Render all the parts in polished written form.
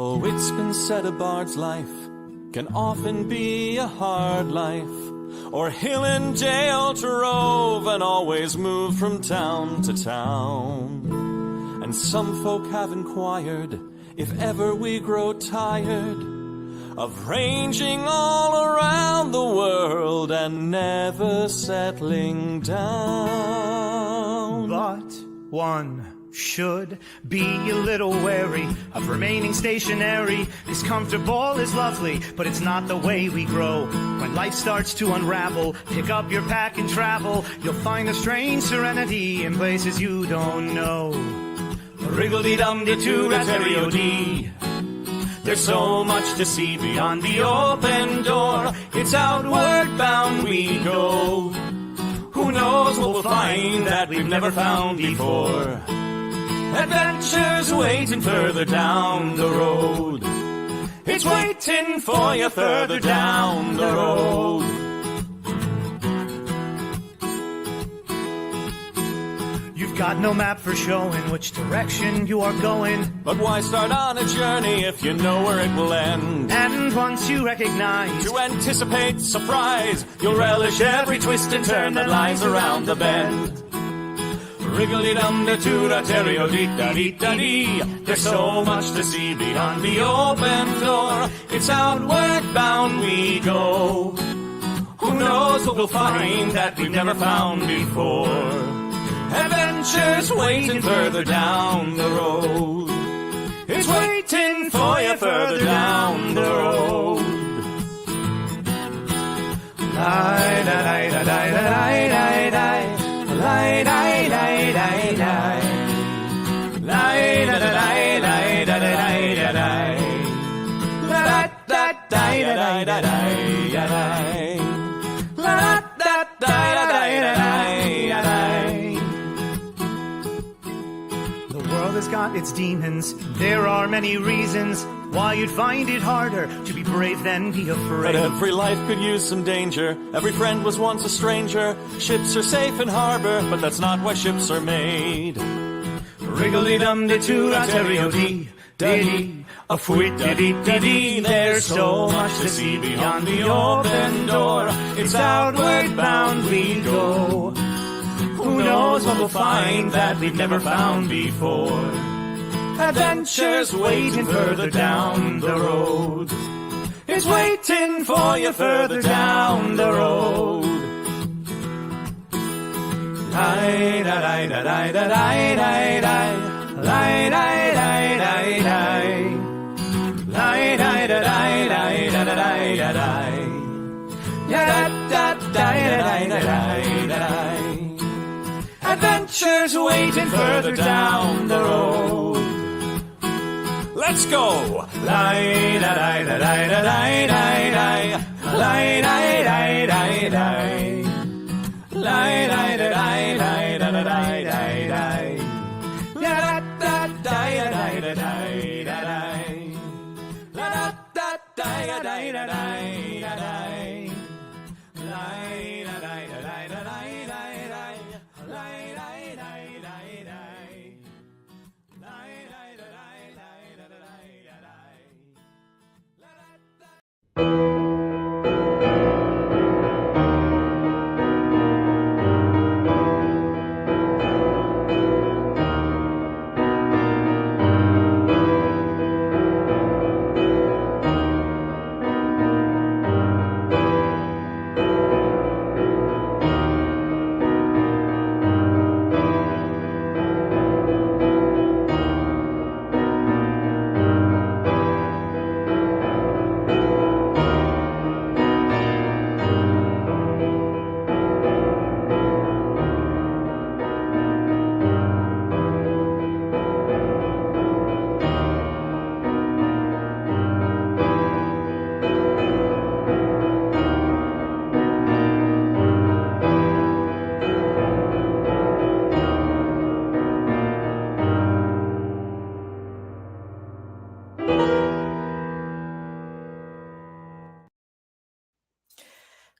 Oh, it's been said a bard's life can often be a hard life, or hill and dale to rove and always move from town to town. And some folk have inquired if ever we grow tired of ranging all around the world and never settling down. But one should be a little wary of remaining stationary. Is comfortable, is lovely, but it's not the way we grow. When life starts to unravel, pick up your pack and travel. You'll find a strange serenity in places you don't know. Wriggle-dee-dum-dee-doo-rat-terry-o-dee. There's so much to see beyond the open door. It's outward bound we go. Who knows what we'll find that we've never found before. Adventures waiting further down the road. It's waiting for you further down the road. You've got no map for showing which direction you are going. But why start on a journey if you know where it will end? And once you recognize, to anticipate surprise, you'll relish every twist and turn that lies around the bend. Wriggle-dee-dum-dee-doo-da-terry-o-dee-da-dee-da-dee. There's so much to see beyond the open door. It's outward bound we go. Who knows what we'll find that we've never found before. Adventures waiting further down the road. It's waiting for you further down the road. Lie-da-lie-da-lie-da-lie-da-lie. Lie-da-lie-da-lie-da-lie. Lie-da-da-lie-da-lie-da-lie-da-lie. La-da-da-lie-da-lie-da-lie. La-da-da-lie-da-lie-da-lie. The world has got its demons. There are many reasons why you'd find it harder to be brave than be afraid. But every life could use some danger. Every friend was once a stranger. Ships are safe in harbor, but that's not why ships are made. Wriggle-dee-dum-dee-doo-da-terry-o-dee-da-dee. A fwit-dee-dee-dee-dee. There's so much to see beyond the open door. It's outward bound we go. Who knows what we'll find that we've never found before. Adventures waiting further down the road. It's waiting for you further down the road. Lie-da-lie-da-lie-da-lie-da-lie. Lie-da-lie-da-lie-da-lie. Lie-da-lie-da-lie-da-lie-da-lie. Ya-da-da-da-da-lie-da-lie-da-lie. Adventures waiting further down the road. Let's go! Lie-da-lie-da-lie-da-lie-da-lie. Lie-da-lie-da-lie-da-lie. Lie-da-lie-da-lie-da-lie-da-lie. La-da-da-da-da-da-da-da-da-da. La-da-da-da-da-da-da-da-da.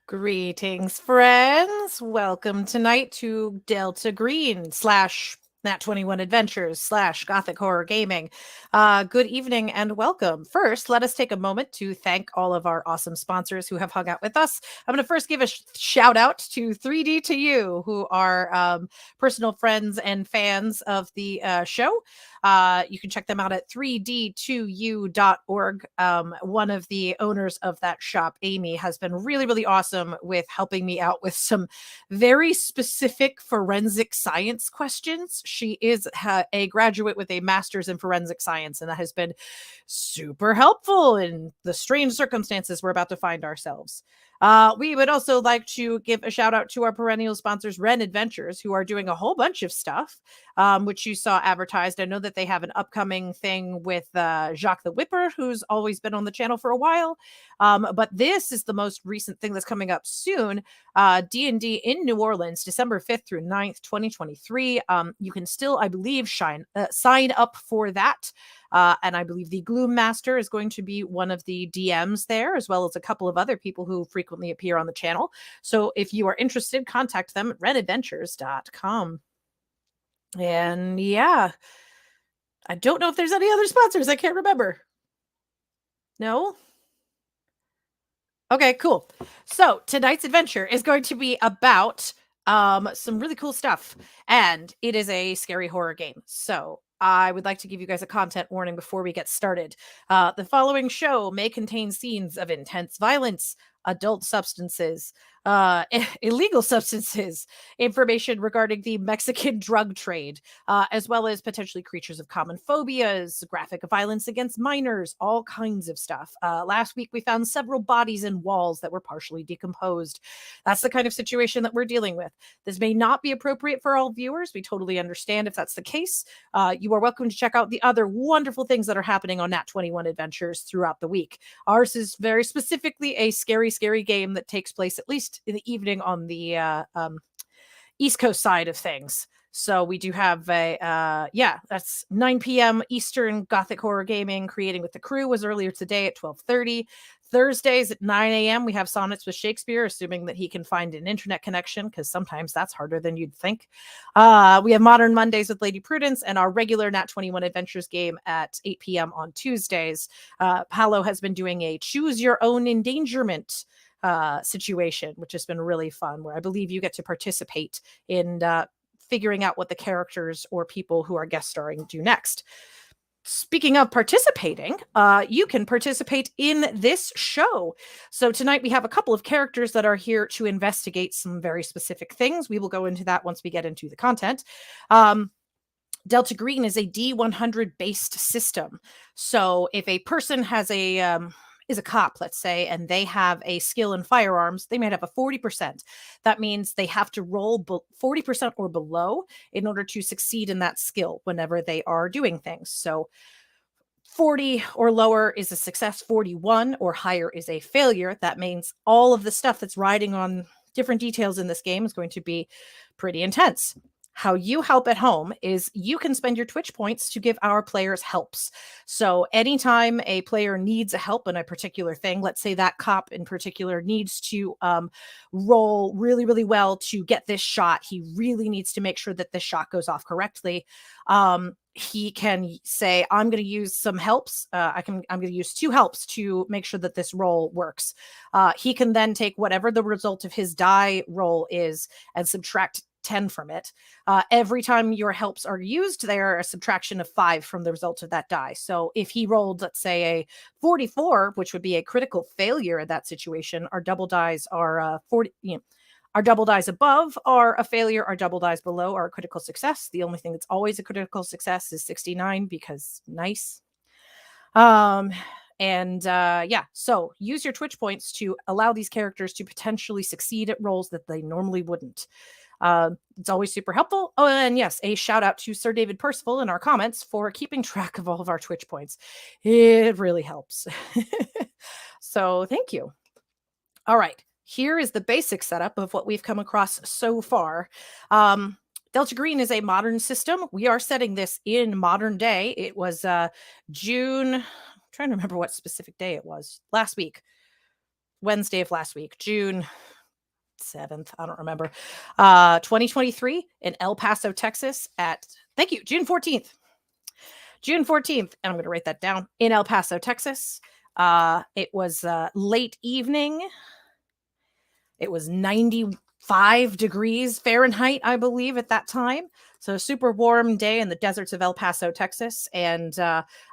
Greetings, friends. Welcome tonight to Delta Green / Nat 21 Adventures / Gothic Horror Gaming. Good evening and welcome. First, let us take a moment to thank all of our awesome sponsors who have hung out with us. I'm going to first give a shout out to 3D2U, who are personal friends and fans of the show. You can check them out at 3d2u.org. One of the owners of that shop, Amy, has been really, really awesome with helping me out with some very specific forensic science questions. She is a graduate with a master's in forensic science, and that has been super helpful in the strange circumstances we're about to find ourselves. We would also like to give a shout out to our perennial sponsors, Ren Adventures, who are doing a whole bunch of stuff, which you saw advertised. I know that they have an upcoming thing with Jacques the Whipper, who's always been on the channel for a while. But this is the most recent thing that's coming up soon. D&D in New Orleans, December 5th through 9th, 2023. You can still, I believe, sign up for that. And I believe the Gloom Master is going to be one of the DMs there, as well as a couple of other people who frequently appear on the channel. So if you are interested, contact them at renadventures.com. And yeah, I don't know if there's any other sponsors. I can't remember. No? Okay, cool. So tonight's adventure is going to be about some really cool stuff, and it is a scary horror game. So I would like to give you guys a content warning before we get started. The following show may contain scenes of intense violence, adult substances, illegal substances, information regarding the Mexican drug trade, as well as potentially creatures of common phobias, graphic violence against minors, all kinds of stuff. Last week, we found several bodies in walls that were partially decomposed. That's the kind of situation that we're dealing with. This may not be appropriate for all viewers. We totally understand if that's the case. You are welcome to check out the other wonderful things that are happening on Nat 21 Adventures throughout the week. Ours is very specifically a scary game that takes place at least in the evening on the East Coast side of things. So we do have that's 9 p.m. Eastern. Gothic Horror Gaming Creating with the Crew was earlier today at 12:30. Thursdays at 9 a.m. we have Sonnets with Shakespeare, assuming that he can find an internet connection, because sometimes that's harder than you'd think. We have Modern Mondays with Lady Prudence, and our regular Nat 21 Adventures game at 8 p.m. on Tuesdays. Paolo has been doing a choose your own endangerment situation, which has been really fun, where I believe you get to participate in figuring out what the characters or people who are guest starring do next. Speaking of participating, you can participate in this show. So tonight we have a couple of characters that are here to investigate some very specific things. We will go into that once we get into the content. Delta Green is a D100 based system. So if a person has is a cop, let's say, and they have a skill in firearms, they might have a 40%. That means they have to roll 40% or below in order to succeed in that skill whenever they are doing things. So 40 or lower is a success, 41 or higher is a failure. That means all of the stuff that's riding on different details in this game is going to be pretty intense. How you help at home is you can spend your Twitch points to give our players helps. So anytime a player needs a help in a particular thing, let's say that cop in particular needs to roll really, really well to get this shot. He really needs to make sure that this shot goes off correctly. He can say, I'm going to use some helps. I'm going to use 2 helps to make sure that this roll works. He can then take whatever the result of his die roll is and subtract 10 from it. Every time your helps are used, they are a subtraction of 5 from the result of that die. So if he rolled, let's say, a 44, which would be a critical failure in that situation, our double dies are 40. Our double dies above are a failure. Our double dies below are a critical success. The only thing that's always a critical success is 69, because nice. So use your Twitch points to allow these characters to potentially succeed at roles that they normally wouldn't. It's always super helpful. Oh, and yes, a shout out to Sir David Percival in our comments for keeping track of all of our Twitch points. It really helps. So thank you. All right. Here is the basic setup of what we've come across so far. Delta Green is a modern system. We are setting this in modern day. It was June. I'm trying to remember what specific day it was. Last week. Wednesday of last week. June 7th. I don't remember. 2023 in El Paso, Texas thank you, June 14th. June 14th, and I'm going to write that down, in El Paso, Texas. It was late evening. It was 95 degrees Fahrenheit, I believe, at that time. So a super warm day in the deserts of El Paso, Texas. And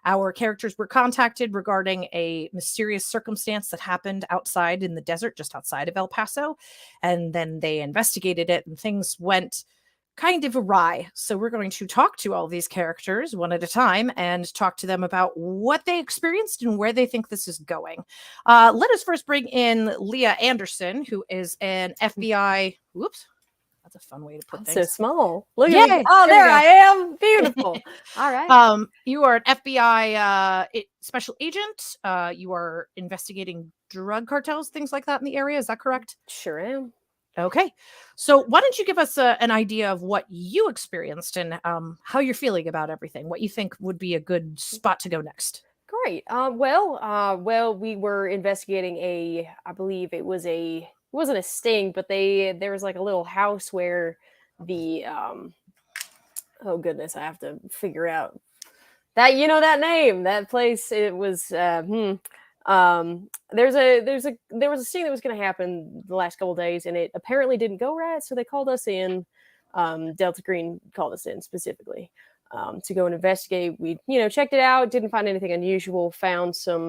our characters were contacted regarding a mysterious circumstance that happened outside in the desert, just outside of El Paso. And then they investigated it, and things went kind of awry. So we're going to talk to all these characters one at a time and talk to them about what they experienced and where they think this is going. Let us first bring in Leah Anderson, who is an FBI. Whoops. That's a fun way to put things. So small. Look Yay, at me. Oh, there I am. Beautiful. All right. You are an FBI special agent. You are investigating drug cartels, things like that in the area. Is that correct? Sure am. Okay. So why don't you give us an idea of what you experienced and how you're feeling about everything, what you think would be a good spot to go next? Great. Well, we were investigating I believe it wasn't a sting, but there was like a little house where the, oh goodness, I have to figure out that, that name, that place. It was, there was a sting that was going to happen the last couple of days, and it apparently didn't go right. So they called us in. Delta Green called us in specifically to go and investigate. We, checked it out, didn't find anything unusual. Found some,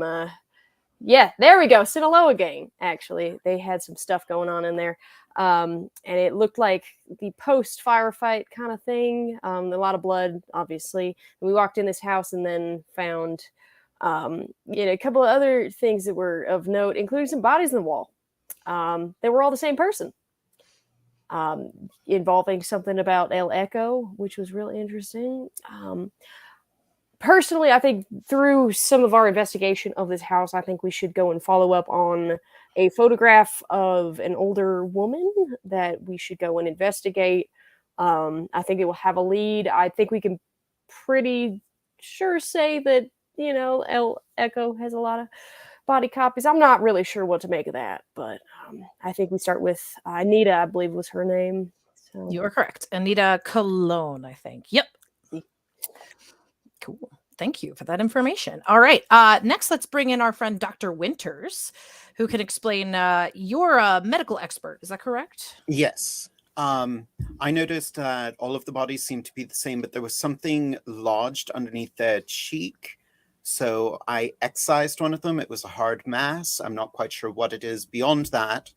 there we go, Sinaloa gang. Actually, they had some stuff going on in there, and it looked like the post firefight kind of thing. A lot of blood, obviously. And we walked in this house and then found. A couple of other things that were of note, including some bodies in the wall. They were all the same person, involving something about El Echo, which was really interesting. Personally, I think through some of our investigation of this house, I think we should go and follow up on a photograph of an older woman that we should go and investigate. I think it will have a lead. I think we can pretty sure say that El Echo has a lot of body copies. I'm not really sure what to make of that, but I think we start with Anita, I believe was her name. So. You are correct. Anita Cologne, I think. Yep. Cool. Thank you for that information. All right. Next, let's bring in our friend Dr. Winters, who can explain. You're a medical expert. Is that correct? Yes. I noticed that all of the bodies seemed to be the same, but there was something lodged underneath their cheek. So I excised one of them. It was a hard mass. I'm not quite sure what it is beyond that.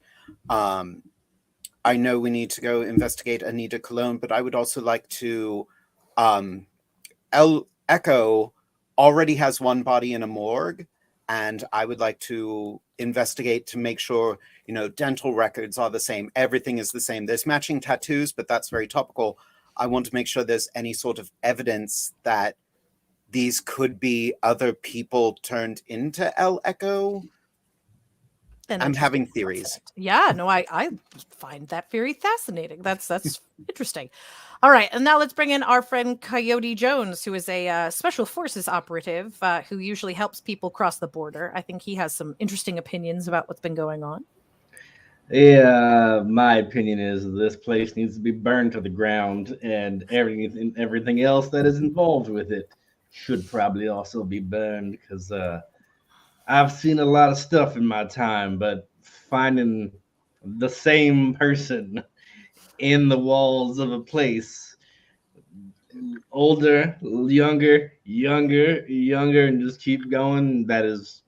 I know we need to go investigate Anita Cologne, but I would also like to... El Echo already has one body in a morgue, and I would like to investigate to make sure, dental records are the same. Everything is the same. There's matching tattoos, but that's very topical. I want to make sure there's any sort of evidence that these could be other people turned into El Echo. I'm having theories. Yeah, no, I find that very fascinating. That's interesting. All right, and now let's bring in our friend Coyote Jones, who is a special forces operative who usually helps people cross the border. I think he has some interesting opinions about what's been going on. Yeah, my opinion is this place needs to be burned to the ground, and everything else that is involved with it should probably also be burned, because I've seen a lot of stuff in my time, but finding the same person in the walls of a place, older, younger, and just keep going, that is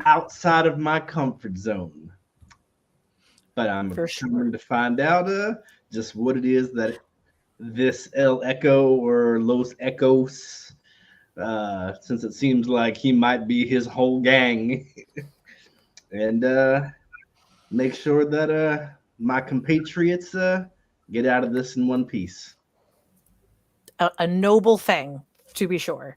outside of my comfort zone. But I'm determined to find out just what it is that this El Echo or Los Echos, since it seems like he might be his whole gang, and make sure that my compatriots get out of this in one piece. A noble thing, to be sure.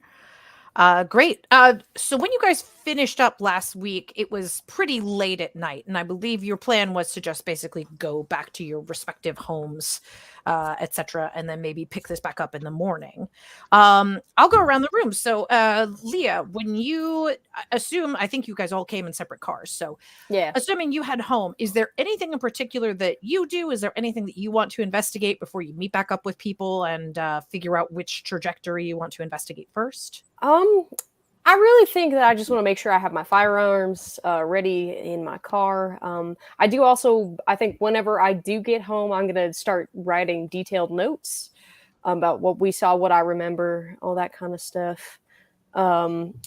Great. So when you guys finished up last week, it was pretty late at night, and I believe your plan was to just basically go back to your respective homes, etc., and then maybe pick this back up in the morning. I'll go around the room. So, Leah, when you assume, I think you guys all came in separate cars. So, Yeah. assuming you head home, is there anything in particular that you do? Is there anything that you want to investigate before you meet back up with people and figure out which trajectory you want to investigate first? I really think that I just want to make sure I have my firearms ready in my car. I do also, I think whenever I do get home, I'm going to start writing detailed notes about what we saw, what I remember, all that kind of stuff.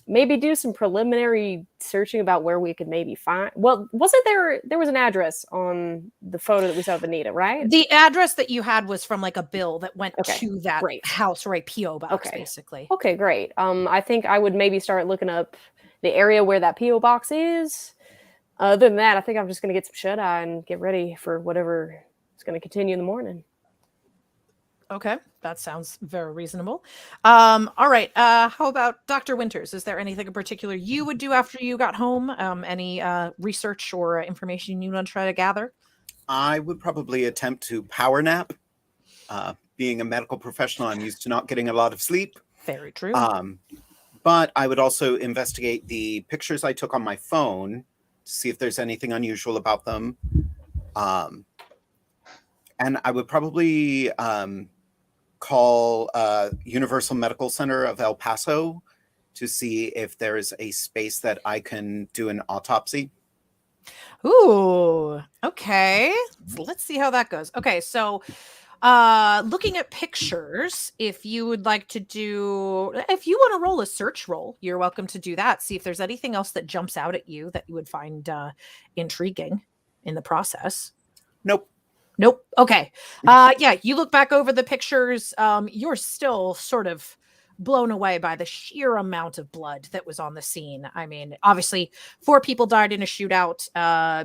Maybe do some preliminary searching about where we could maybe find. Well, wasn't there was an address on the photo that we saw of Anita, right? The address that you had was from like a bill that went Okay, to that great. house or a PO box, Okay. basically. Okay, great. I think I would maybe start looking up the area where that PO box is. Other than that, I think I'm just going to get some shut eye and get ready for whatever is going to continue in the morning. Okay, that sounds very reasonable. All right. How about Dr. Winters? Is there anything in particular you would do after you got home? Any research or information you want to try to gather? I would probably attempt to power nap. Being a medical professional, I'm used to not getting a lot of sleep. Very true. But I would also investigate the pictures I took on my phone to see if there's anything unusual about them. And I would probably call Universal Medical Center of El Paso to see if there is a space that I can do an autopsy. Ooh, okay. Let's see how that goes. Okay, so looking at pictures, if you would like to if you want to roll a search roll, you're welcome to do that. See if there's anything else that jumps out at you that you would find intriguing in the process. Nope. Okay. Yeah, you look back over the pictures. You're still sort of blown away by the sheer amount of blood that was on the scene. I mean, obviously, 4 people died in a shootout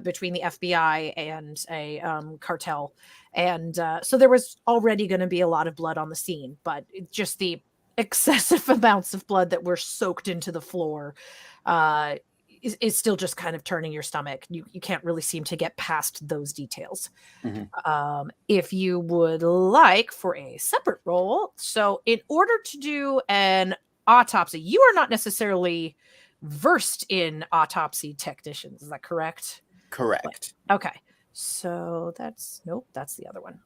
between the FBI and a cartel. And so there was already going to be a lot of blood on the scene, but just the excessive amounts of blood that were soaked into the floor is still just kind of turning your stomach. You can't really seem to get past those details. Mm-hmm. If you would like for a separate roll, so in order to do an autopsy, you are not necessarily versed in autopsy technicians. Is that correct? Correct. Okay. So that's the other one.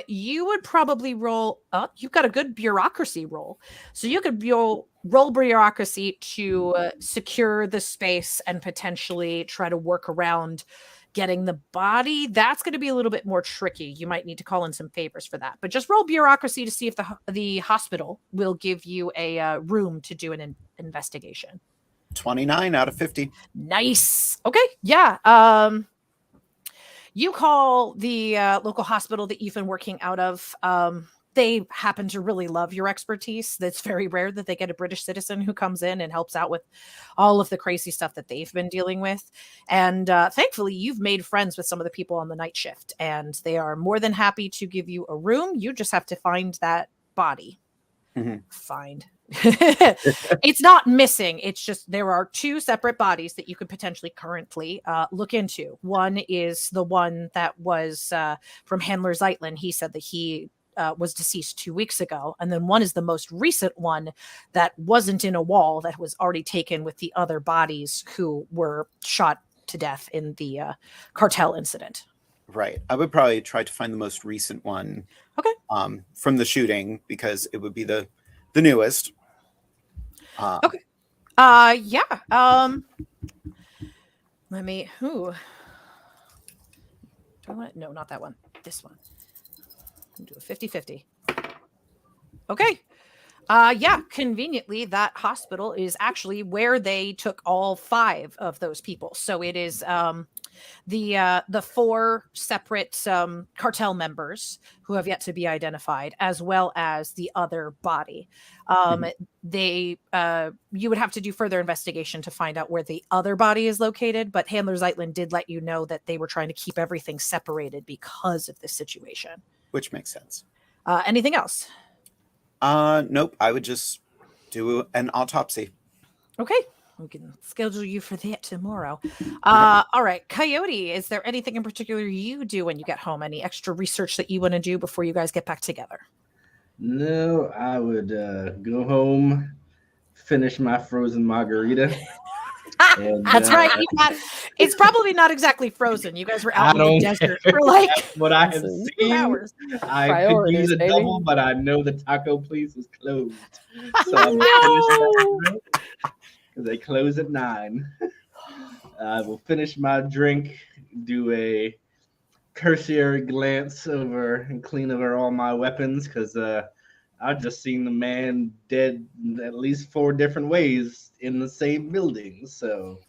You would probably roll up. You've got a good bureaucracy roll. So you could roll bureaucracy to secure the space and potentially try to work around getting the body. That's going to be a little bit more tricky. You might need to call in some favors for that. But just roll bureaucracy to see if the hospital will give you a room to do an investigation. 29 out of 50. Nice. Okay. Yeah. You call the local hospital that you've been working out of. They happen to really love your expertise. That's very rare that they get a British citizen who comes in and helps out with all of the crazy stuff that they've been dealing with. And thankfully, you've made friends with some of the people on the night shift, and they are more than happy to give you a room. You just have to find that body. Mm-hmm. Find. It's not missing. It's just there are 2 separate bodies that you could potentially currently look into. One is the one that was from Handler Zeitlin. He said that he was deceased 2 weeks ago. And then one is the most recent one that wasn't in a wall, that was already taken with the other bodies who were shot to death in the cartel incident. Right. I would probably try to find the most recent one. Okay. From the shooting, because it would be the newest. Okay. Yeah. Let me. Who? Do I want? No, not that one. This one. Do a 50-50. Okay. Yeah, conveniently, that hospital is actually where they took all 5 of those people. So it is the 4 separate cartel members who have yet to be identified, as well as the other body. They you would have to do further investigation to find out where the other body is located, but Handler Zeitlin did let you know that they were trying to keep everything separated because of this situation. Which makes sense. Anything else? Nope. I would just do an autopsy. Okay. We can schedule you for that tomorrow. All right. Coyote, is there anything in particular you do when you get home? Any extra research that you want to do before you guys get back together? No, I would go home, finish my frozen margarita. And, That's right. It's probably not exactly frozen. You guys were out in the desert for like what I have 2 seen. hours. I could use a baby. double, but I know the taco place is closed. So I'm gonna finish that drink, 'cause they close at 9. I will finish my drink, do a cursory glance over and clean over all my weapons, because I've just seen the man dead at least 4 different ways in the same building. So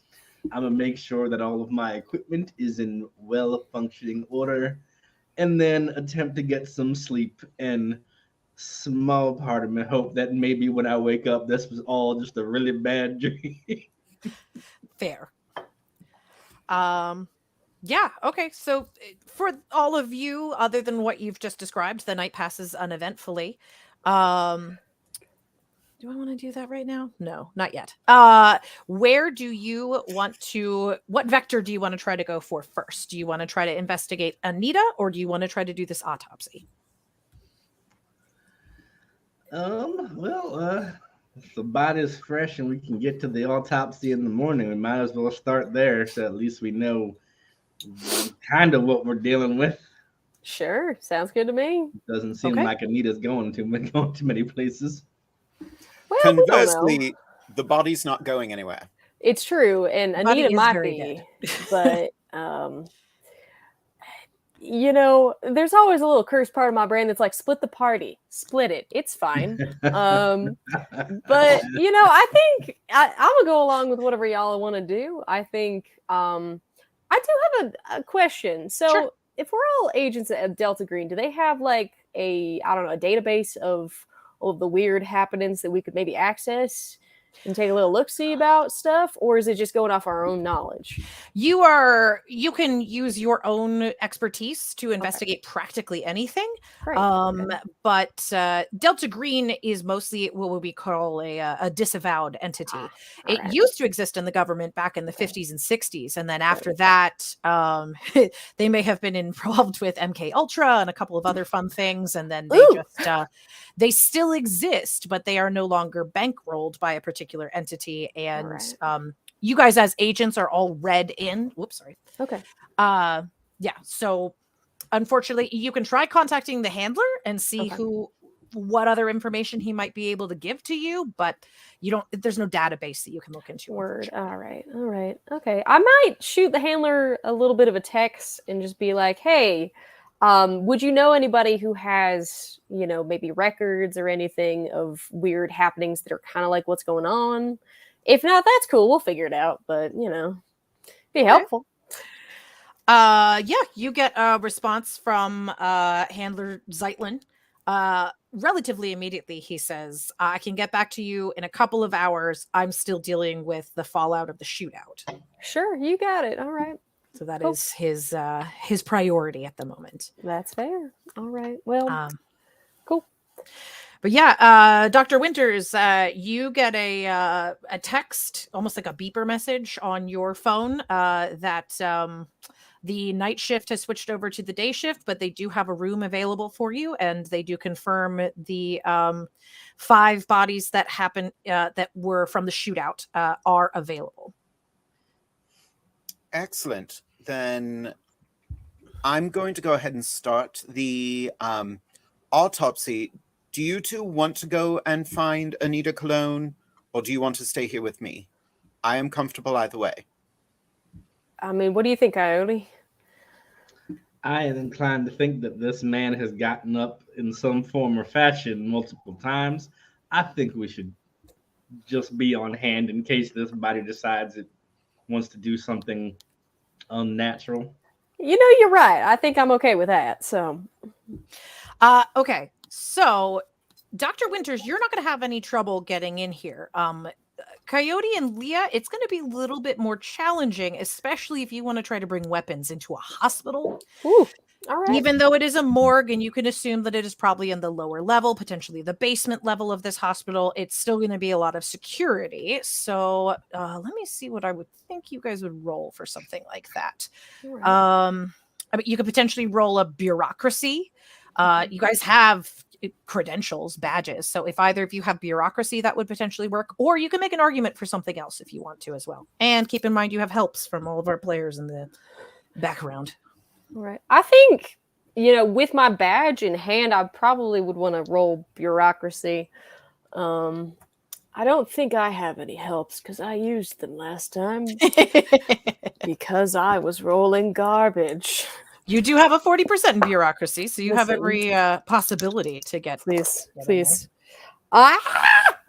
I'm gonna make sure that all of my equipment is in well-functioning order, and then attempt to get some sleep. And small part of me hope that maybe when I wake up, this was all just a really bad dream. Fair. Yeah, okay. So for all of you, other than what you've just described, the night passes uneventfully. Do I want to do that right now? No, not yet. Where do you want to, what vector do you want to try to go for first? Do you want to try to investigate Anita, or do you want to try to do this autopsy? Well, if the body's fresh and we can get to the autopsy in the morning, we might as well start there, so at least we know kind of what we're dealing with. Sure, sounds good to me. Doesn't seem Okay. like Anita's going too many places. Well, we don't know. Conversely, the body's not going anywhere. It's true, and Buddy Anita is might very be, dead. but you know, there's always a little cursed part of my brain that's like, split the party, split it, it's fine. But you know, I think I'm gonna go along with whatever y'all want to do. I think I do have a question. So Sure. if we're all agents at Delta Green, do they have like a database of all of the weird happenings that we could maybe access and take a little look-see about stuff, or is it just going off our own knowledge? You can use your own expertise to investigate practically anything. Great. But Delta Green is mostly what we call a disavowed entity. It used to exist in the government back in the 50s and 60s, and then after that, they may have been involved with MK Ultra and a couple of other fun things, and then they still exist, but they are no longer bankrolled by a particular entity. And you guys as agents are all read in. Whoops, sorry. Okay. Yeah. So unfortunately, you can try contacting the handler and see what other information he might be able to give to you, but there's no database that you can look into. Word. All right. Okay. I might shoot the handler a little bit of a text and just be like, hey, would you know anybody who has, maybe records or anything of weird happenings that are kind of like what's going on? If not, that's cool. We'll figure it out. But, be helpful. Yeah, you get a response from handler Zeitlin. Relatively immediately, he says, I can get back to you in a couple of hours. I'm still dealing with the fallout of the shootout. Sure, you got it. All right. So that is his priority at the moment. That's fair. All right. Well, cool. But yeah, Dr. Winters, you get a text, almost like a beeper message on your phone that the night shift has switched over to the day shift, but they do have a room available for you, and they do confirm the 5 bodies that happened that were from the shootout are available. Excellent. Then I'm going to go ahead and start the autopsy. Do you two want to go and find Anita Cologne, or do you want to stay here with me? I am comfortable either way. I mean, what do you think, Coyote? I am inclined to think that this man has gotten up in some form or fashion multiple times. I think we should just be on hand in case this body decides it wants to do something unnatural. You're right. I think I'm okay with that. So, okay. So, Dr. Winters, you're not going to have any trouble getting in here. Coyote and Leah, it's going to be a little bit more challenging, especially if you want to try to bring weapons into a hospital. Ooh. All right. Even though it is a morgue and you can assume that it is probably in the lower level, potentially the basement level of this hospital, it's still going to be a lot of security. So let me see what I would think you guys would roll for something like that. All right. I mean, you could potentially roll a bureaucracy. You guys have credentials, badges. So if either of you have bureaucracy, that would potentially work. Or you can make an argument for something else if you want to as well. And keep in mind, you have helps from all of our players in the background. All right. I think, with my badge in hand, I probably would want to roll bureaucracy. I don't think I have any helps because I used them last time because I was rolling garbage. You do have a 40% in bureaucracy, so you have every possibility to get. Please. I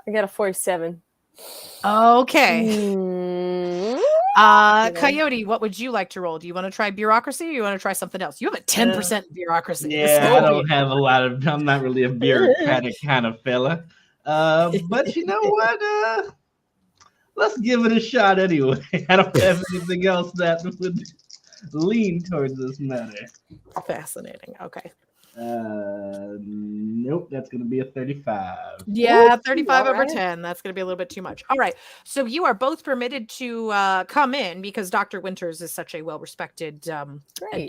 got a 47. Okay. Coyote, what would you like to roll? Do you want to try bureaucracy or you want to try something else? You have a 10% bureaucracy. Yeah, I don't have a lot of. I'm not really a bureaucratic kind of fella. But you know what? Let's give it a shot anyway. I don't have anything else that would lean towards this matter. Fascinating. Okay. Nope, that's going to be a 35. Yeah, 35 over right. 10. That's going to be a little bit too much. All right. So you are both permitted to come in because Dr. Winters is such a well-respected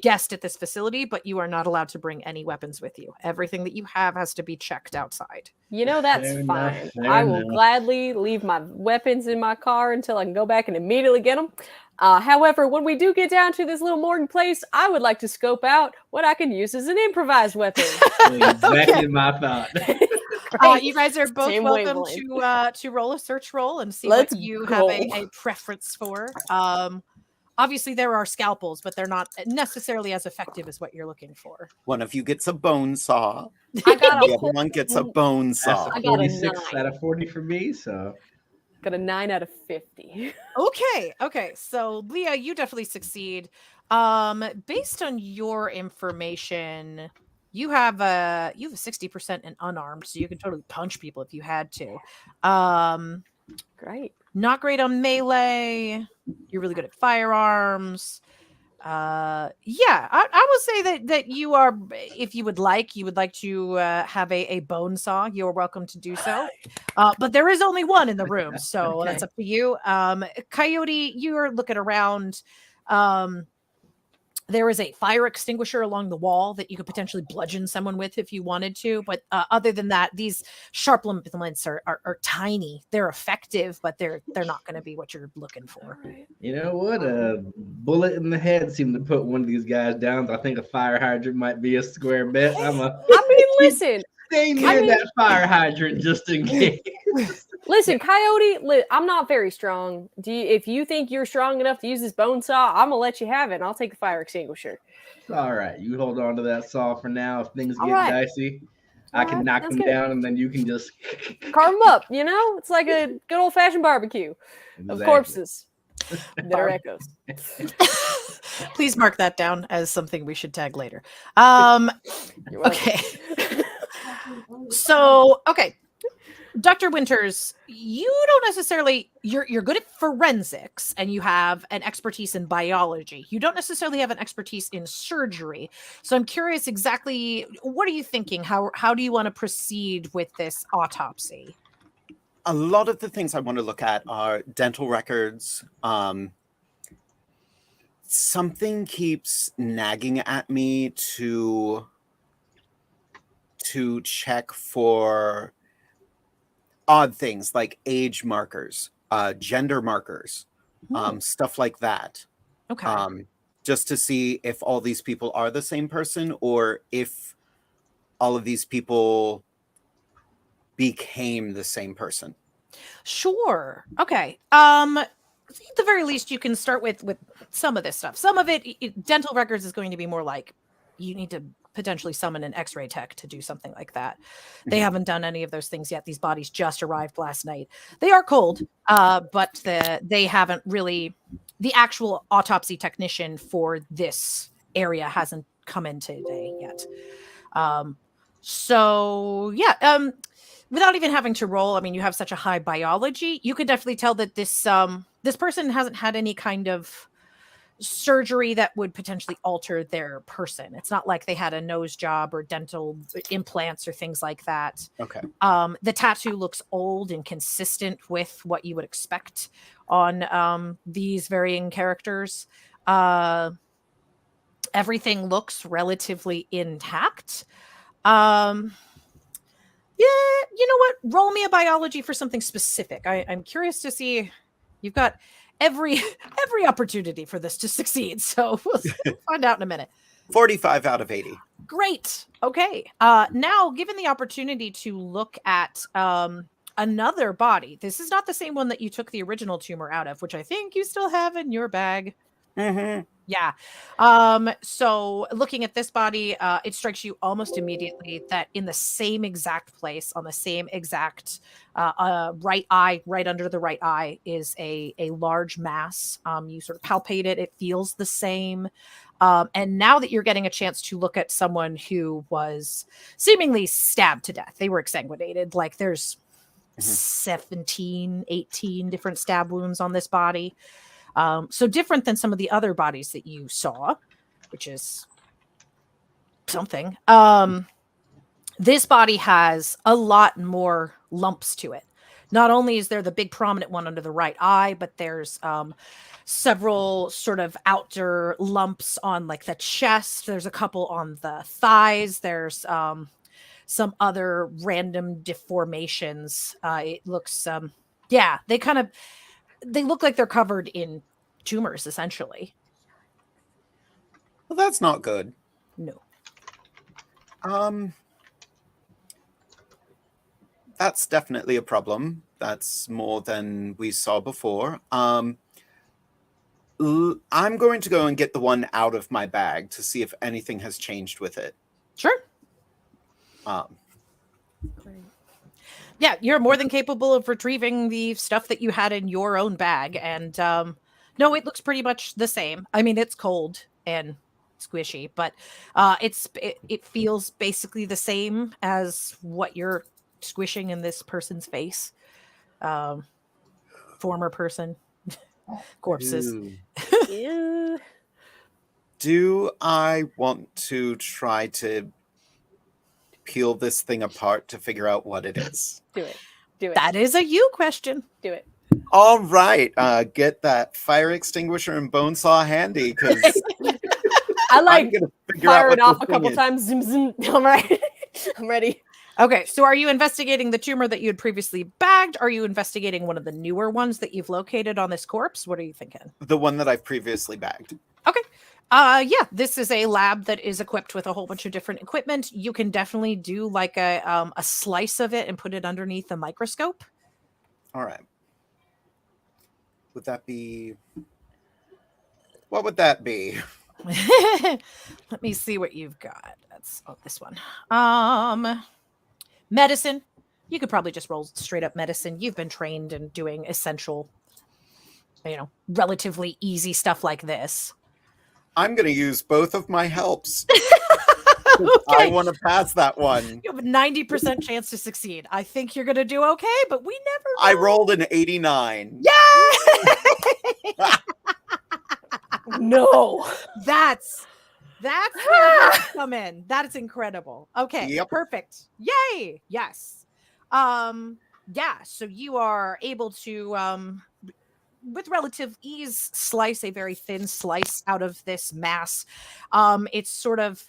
guest at this facility, but you are not allowed to bring any weapons with you. Everything that you have has to be checked outside. That's Fair fine. enough, I will gladly leave my weapons in my car until I can go back and immediately get them. However, when we do get down to this little morgue place, I would like to scope out what I can use as an improvised weapon. Exactly my thought. You guys are both Same welcome wavelength. to roll a search roll and see Let's what you go. have a preference for. Obviously, there are scalpels, but they're not necessarily as effective as what you're looking for. One of you gets a bone saw. I got The other one gets a bone saw. That's a I got a 46 9. out of 40 for me, so. Got a 9 out of 50. Okay. So Leah, you definitely succeed. Based on your information, you have a 60% in unarmed, so you can totally punch people if you had to. Great. Not great on melee. You're really good at firearms. I would say that you are, if you would like to have a bone saw, you're welcome to do so. But there is only one in the room, so that's up to you. Coyote, you're looking around. There is a fire extinguisher along the wall that you could potentially bludgeon someone with if you wanted to. But other than that, these sharp implements are tiny. They're effective, but they're not going to be what you're looking for. You know what? A bullet in the head seemed to put one of these guys down. I think a fire hydrant might be a square bet. Listen. Stay near that fire hydrant just in case. Listen, Coyote, I'm not very strong. If you think you're strong enough to use this bone saw, I'm going to let you have it, and I'll take the fire extinguisher. All right. You hold on to that saw for now. If things get dicey, I can knock them good. down, and then you can just carve them up, It's like a good old-fashioned barbecue of corpses that are echoes. Please mark that down as something we should tag later. Okay. So, Dr. Winters, you don't necessarily, you're good at forensics and you have an expertise in biology. You don't necessarily have an expertise in surgery. So I'm curious exactly, what are you thinking? How do you want to proceed with this autopsy? A lot of the things I want to look at are dental records. Something keeps nagging at me to check for odd things like age markers, gender markers, stuff like that. Okay. Just to see if all these people are the same person or if all of these people became the same person. Sure. Okay. At the very least, you can start with some of this stuff. Some of it, dental records is going to be more like you need to potentially summon an x-ray tech to do something like that. They haven't done any of those things yet. These bodies just arrived last night. They are cold, but they haven't really, the actual autopsy technician for this area hasn't come in today yet. Without even having to roll, I mean, you have such a high biology, you could definitely tell that this person hasn't had any kind of surgery that would potentially alter their person. It's not like they had a nose job or dental implants or things like that. Okay. The tattoo looks old and consistent with what you would expect on these varying characters. Everything looks relatively intact. Yeah, you know what? Roll me a biology for something specific. I'm curious to see. You've got every opportunity for this to succeed, so we'll find out in a minute. 45 out of 80. Great. Okay. Now, given the opportunity to look at another body, this is not the same one that you took the original tumor out of, which I think you still have in your bag. Mm-hmm. Yeah. So looking at this body, it strikes you almost immediately that in the same exact place, on the same exact right eye, right under the right eye, is a large mass. You sort of palpate it. It feels the same. And now that you're getting a chance to look at someone who was seemingly stabbed to death, they were exsanguinated. Like there's 17, 18 different stab wounds on this body. So different than some of the other bodies that you saw, which is something. This body has a lot more lumps to it. Not only is there the big prominent one under the right eye, but there's several sort of outer lumps on like the chest. There's a couple on the thighs. There's some other random deformations. It looks, they look like they're covered in tumors, essentially. Well, that's not good. No. That's definitely a problem. That's more than we saw before. I'm going to go and get the one out of my bag to see if anything has changed with it. Sure. Yeah, you're more than capable of retrieving the stuff that you had in your own bag. And no, it looks pretty much the same. I mean, it's cold and squishy, but it feels basically the same as what you're squishing in this person's face. Former person. Corpses. Yeah. Do I want to try to peel this thing apart to figure out what it is? Do it. Do it. That is a you question. Do it. All right. Get that fire extinguisher and bone saw handy, because I like I'm gonna figure fire out it what off this a couple thing is. times. Zoom, zoom. I'm right. I'm ready. Okay, so are you investigating the tumor that you had previously bagged? Are you investigating one of the newer ones that you've located on this corpse? What are you thinking? The one that I've previously bagged. Okay. Yeah, this is a lab that is equipped with a whole bunch of different equipment. You can definitely do like a slice of it and put it underneath a microscope. All right. Would that be... What would that be? Let me see what you've got. That's this one. Medicine. You could probably just roll straight up medicine. You've been trained in doing essential, relatively easy stuff like this. I'm going to use both of my helps. Okay. I want to pass that one. You have a 90% chance to succeed. I think you're going to do okay, but we never know. I rolled an 89. Yeah! No. That's where you come in. That is incredible. Okay, Yep. Perfect. Yay! Yes. Yeah. So you are able to, with relative ease, slice a very thin slice out of this mass. It's sort of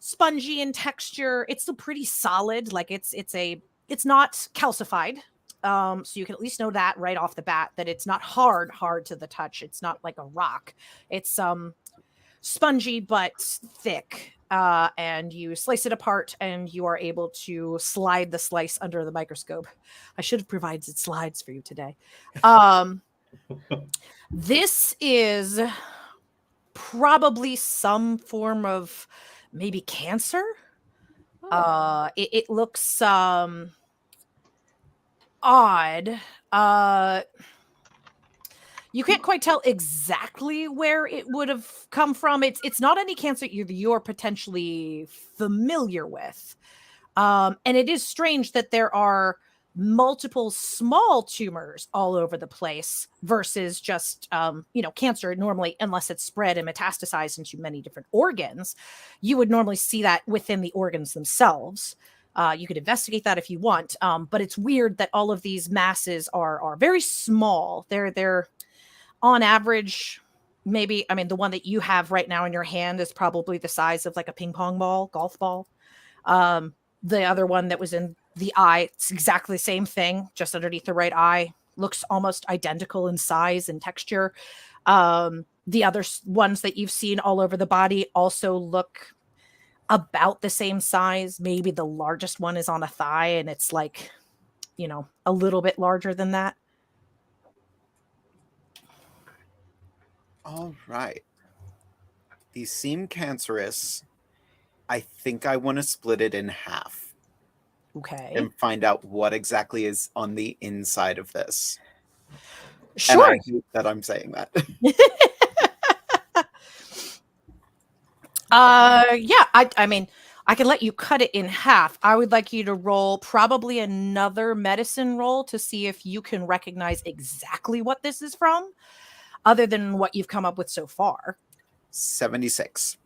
spongy in texture. It's still pretty solid. Like it's not calcified. So you can at least know that right off the bat, that it's not hard to the touch. It's not like a rock. It's spongy but thick. And you slice it apart and you are able to slide the slice under the microscope. I should have provided slides for you today. This is probably some form of maybe cancer. It looks odd. You can't quite tell exactly where it would have come from. It's not any cancer you're potentially familiar with. And it is strange that there are multiple small tumors all over the place versus just, cancer normally, unless it's spread and metastasized into many different organs, you would normally see that within the organs themselves. You could investigate that if you want, but it's weird that all of these masses are very small. They're on average, maybe, the one that you have right now in your hand is probably the size of like a ping pong ball, golf ball. The other one that was in the eye, it's exactly the same thing, just underneath the right eye, looks almost identical in size and texture. The other ones that you've seen all over the body also look about the same size. Maybe the largest one is on a thigh and it's like, a little bit larger than that. All right. These seem cancerous. I think I want to split it in half. Okay. And find out what exactly is on the inside of this. Sure. And I hate that I'm saying that. Yeah, I can let you cut it in half. I would like you to roll probably another medicine roll to see if you can recognize exactly what this is from, other than what you've come up with so far. 76.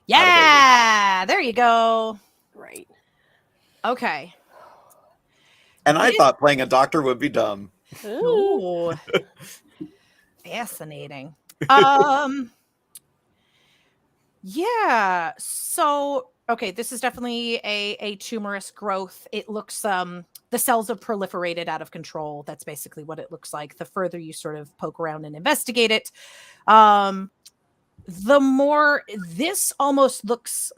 Yeah, there you go. Right. Okay. And I thought playing a doctor would be dumb. Ooh. Fascinating. Yeah. So, okay, this is definitely a tumorous growth. It looks, the cells have proliferated out of control. That's basically what it looks like. The further you sort of poke around and investigate it, the more this almost looks.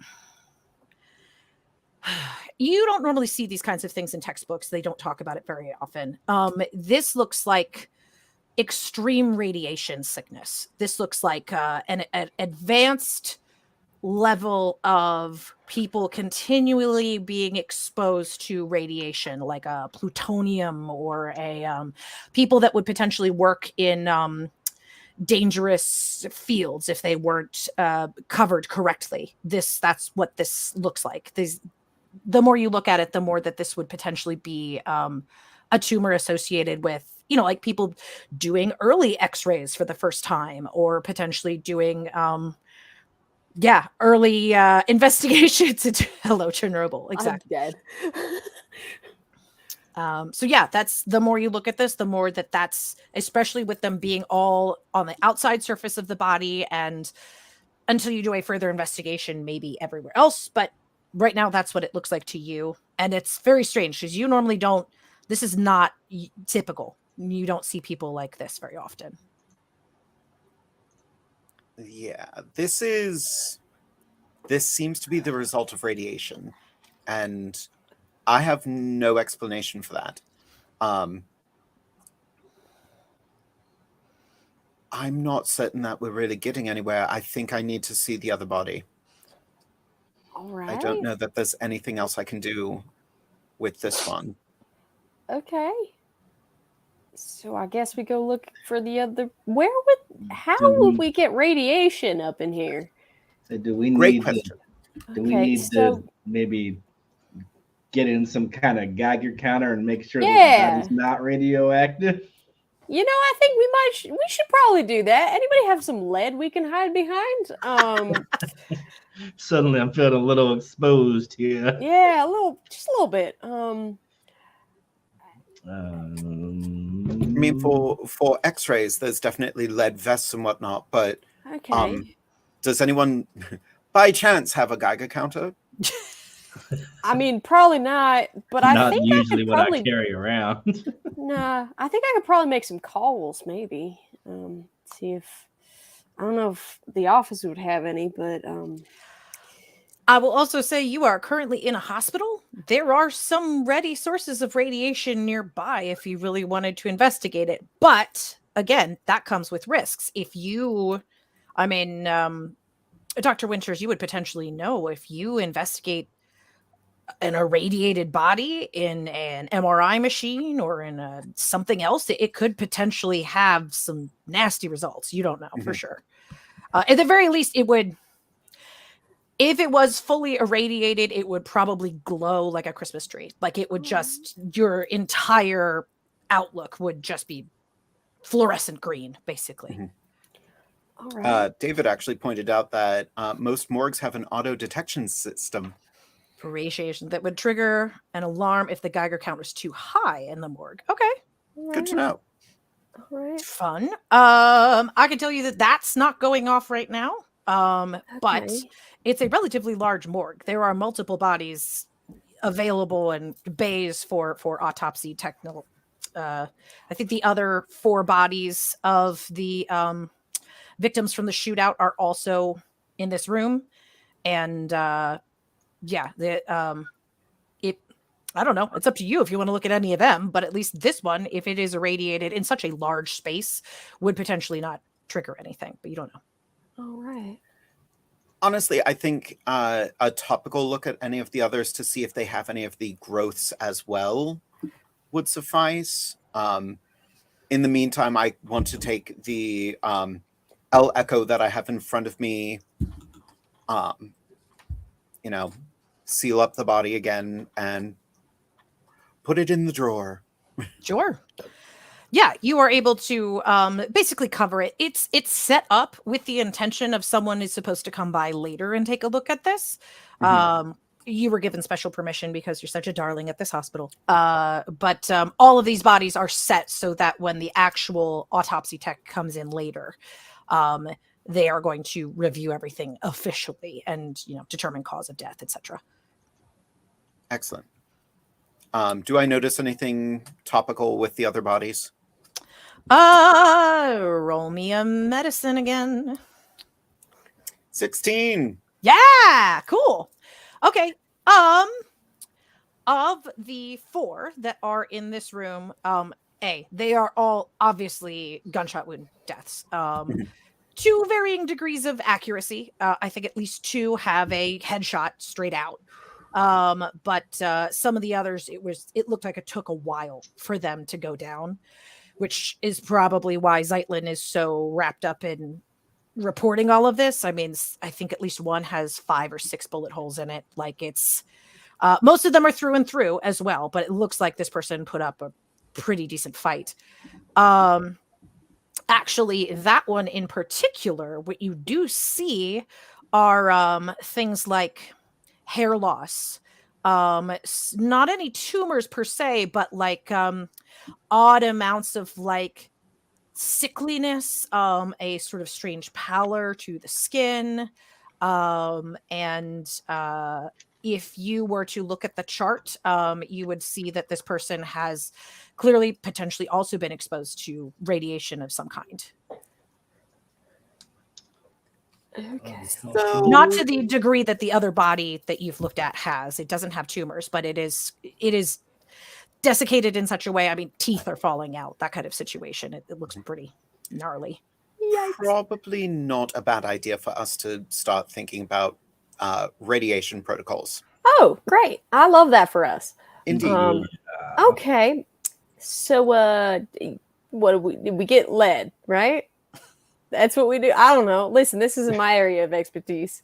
You don't normally see these kinds of things in textbooks. They don't talk about it very often. This looks like extreme radiation sickness. This looks like an advanced level of people continually being exposed to radiation, like a plutonium or a people that would potentially work in dangerous fields if they weren't covered correctly. That's what this looks like. The more you look at it, the more that this would potentially be a tumor associated with, like people doing early x-rays for the first time, or potentially doing, early investigations into hello Chernobyl. Exactly. I'm dead. So yeah, that's the more you look at this, the more that's, especially with them being all on the outside surface of the body, and until you do a further investigation, maybe everywhere else. But right now, that's what it looks like to you. And it's very strange because you normally don't, this is not typical. You don't see people like this very often. Yeah, this seems to be the result of radiation. And I have no explanation for that. I'm not certain that we're really getting anywhere. I think I need to see the other body. All right. I don't know that there's anything else I can do with this one. Okay. So I guess we go look for the other. How would we get radiation up in here? So do we Great need question. to maybe get in some kind of Geiger counter and make sure Yeah. that it's not radioactive? I think we should probably do that. Anybody have some lead we can hide behind? Suddenly I'm feeling a little exposed here. Yeah, just a little bit. I mean, for X-rays, there's definitely lead vests and whatnot. But Okay. does anyone, by chance, have a Geiger counter? I mean, probably not. But I Not think usually I could what probably. I carry around. Nah, I think I could probably make some calls. Maybe. See if I don't know if the office would have any, but I will also say you are currently in a hospital. There are some ready sources of radiation nearby if you really wanted to investigate it. But again, that comes with risks. If you, Dr. Winters, you would potentially know if you investigate an irradiated body in an MRI machine or in something else, it could potentially have some nasty results. You don't know for sure. At the very least, it If it was fully irradiated, it would probably glow like a Christmas tree. Like it would just, your entire outlook would just be fluorescent green, basically. Mhm. All right. David actually pointed out that most morgues have an auto detection system. For radiation that would trigger an alarm if the Geiger count was too high in the morgue. Okay. Good to know. All right. Fun. I can tell you that that's not going off right now. But Okay. it's a relatively large morgue. There are multiple bodies available and bays for autopsy technical. I think the other 4 bodies of the victims from the shootout are also in this room. And I don't know. It's up to you if you want to look at any of them, but at least this one, if it is irradiated in such a large space, would potentially not trigger anything, but you don't know. All right. Honestly, I think a topical look at any of the others to see if they have any of the growths as well would suffice. In the meantime, I want to take the L Echo that I have in front of me, seal up the body again and put it in the drawer. Sure. Yeah, you are able to basically cover it. It's set up with the intention of someone is supposed to come by later and take a look at this. You were given special permission because you're such a darling at this hospital. But all of these bodies are set so that when the actual autopsy tech comes in later, they are going to review everything officially and determine cause of death, etc. Excellent. Do I notice anything topical with the other bodies? Roll me a medicine again. 16. Yeah, cool. Okay. Of the 4 that are in this room, they are all obviously gunshot wound deaths. To varying degrees of accuracy. I think at least 2 have a headshot straight out. But some of the others, it looked like it took a while for them to go down, which is probably why Zeitlin is so wrapped up in reporting all of this. I mean, I think at least one has 5 or 6 bullet holes in it. Like it's, most of them are through and through as well, but it looks like this person put up a pretty decent fight. Actually, that one in particular, what you do see are things like hair loss, not any tumors per se, but like odd amounts of like sickliness, a sort of strange pallor to the skin, and if you were to look at the chart, you would see that this person has clearly potentially also been exposed to radiation of some kind. Okay. So Not to the degree that the other body that you've looked at has. It doesn't have tumors, but it is desiccated in such a way. I mean, teeth are falling out, that kind of situation. It looks pretty gnarly. Probably not a bad idea for us to start thinking about radiation protocols. Oh, great. I love that for us. Indeed. Okay. So what did we get lead, right? That's what we do. I don't know. Listen, this isn't my area of expertise.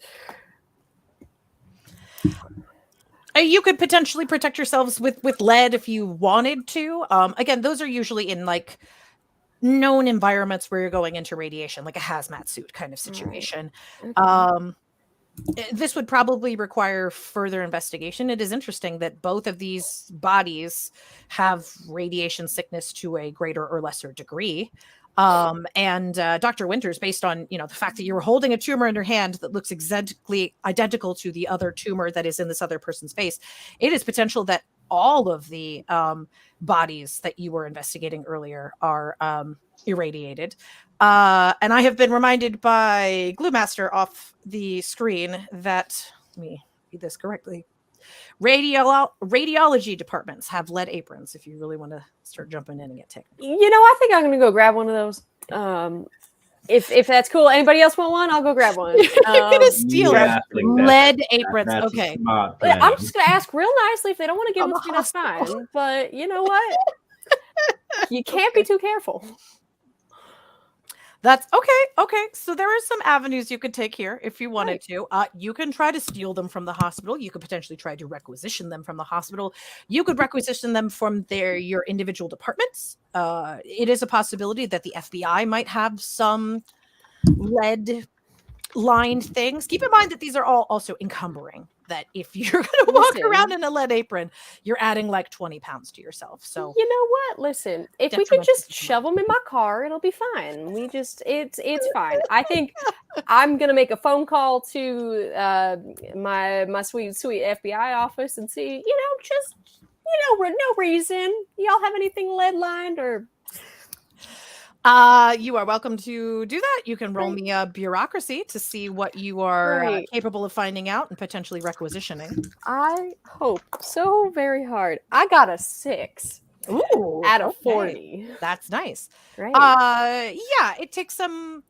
You could potentially protect yourselves with lead if you wanted to. Again, those are usually in like known environments where you're going into radiation, like a hazmat suit kind of situation. Okay. This would probably require further investigation. It is interesting that both of these bodies have radiation sickness to a greater or lesser degree. And Dr. Winters, based on the fact that you were holding a tumor in your hand that looks exactly identical to the other tumor that is in this other person's face, it is potential that all of the bodies that you were investigating earlier are irradiated. And I have been reminded by Gluemaster off the screen that, let me read this correctly, radiology departments have lead aprons if you really want to start jumping in and get technical. I think I'm going to go grab one of those. If that's cool. Anybody else want one? I'll go grab one. You're going to steal lead aprons. That's Okay. a smart plan. I'm just going to ask real nicely. If they don't want to give them to me, that's fine. But you know what? You can't be too careful. That's okay. Okay. So there are some avenues you could take here if you wanted to. You can try to steal them from the hospital. You could potentially try to requisition them from the hospital. You could requisition them from your individual departments. It is a possibility that the FBI might have some lead lined things. Keep in mind that these are all also encumbering. That if you're going to walk around in a lead apron, you're adding like 20 pounds to yourself. So you know what? Listen, if we could just shove them in my car, it'll be fine. It's fine. I think I'm gonna make a phone call to my sweet FBI office and see, just no reason. Y'all have anything lead lined or? You are welcome to do that. You can roll me a bureaucracy to see what you are capable of finding out and potentially requisitioning. I hope so very hard. I got a 6. Ooh, out of 40. That's nice. Right. Yeah, it takes some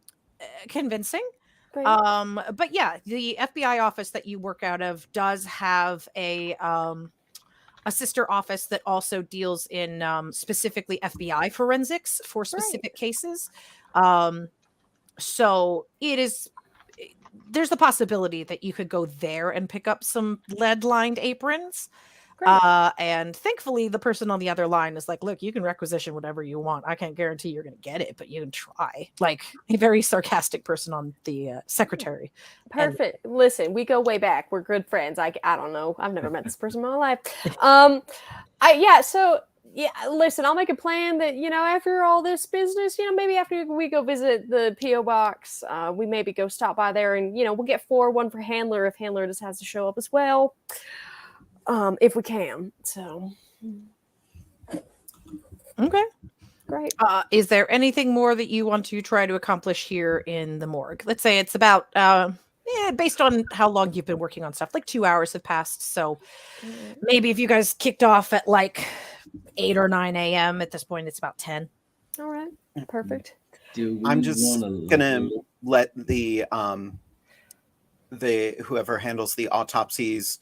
convincing. Great. But yeah, the FBI office that you work out of does have a sister office that also deals in specifically FBI forensics for specific cases. So there's the possibility that you could go there and pick up some lead-lined aprons. And thankfully, the person on the other line is like, look, you can requisition whatever you want. I can't guarantee you're going to get it, but you can try. Like a very sarcastic person on the secretary. Perfect. Listen, we go way back. We're good friends. I don't know. I've never met this person in my life. Listen, I'll make a plan that, after all this business, maybe after we go visit the P.O. box, we maybe go stop by there and, we'll get 1 for Handler if Handler just has to show up as well. If we can. So. Okay. Great. Is there anything more that you want to try to accomplish here in the morgue? Let's say it's about, based on how long you've been working on stuff, like 2 hours have passed. So maybe if you guys kicked off at like 8 or 9 a.m. at this point, it's about 10. All right. Perfect. I'm just gonna let the whoever handles the autopsies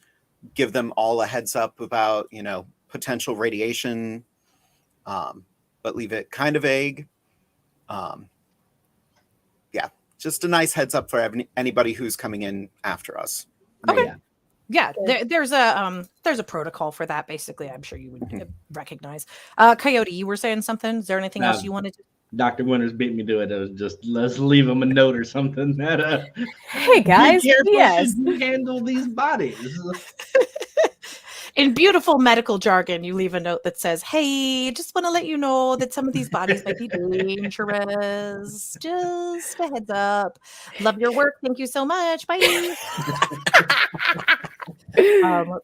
give them all a heads up about, potential radiation, but leave it kind of vague. Just a nice heads up for anybody who's coming in after us. Okay. Yeah, there's a protocol for that. Basically, I'm sure you would recognize. Coyote, you were saying something. Is there anything else you wanted to? Dr. Winters beat me to it. It was just, let's leave him a note or something that hey guys, yes, you handle these bodies. In beautiful medical jargon, you leave a note that says, hey, just want to let you know that some of these bodies might be dangerous. Just a heads up. Love your work. Thank you so much. Bye.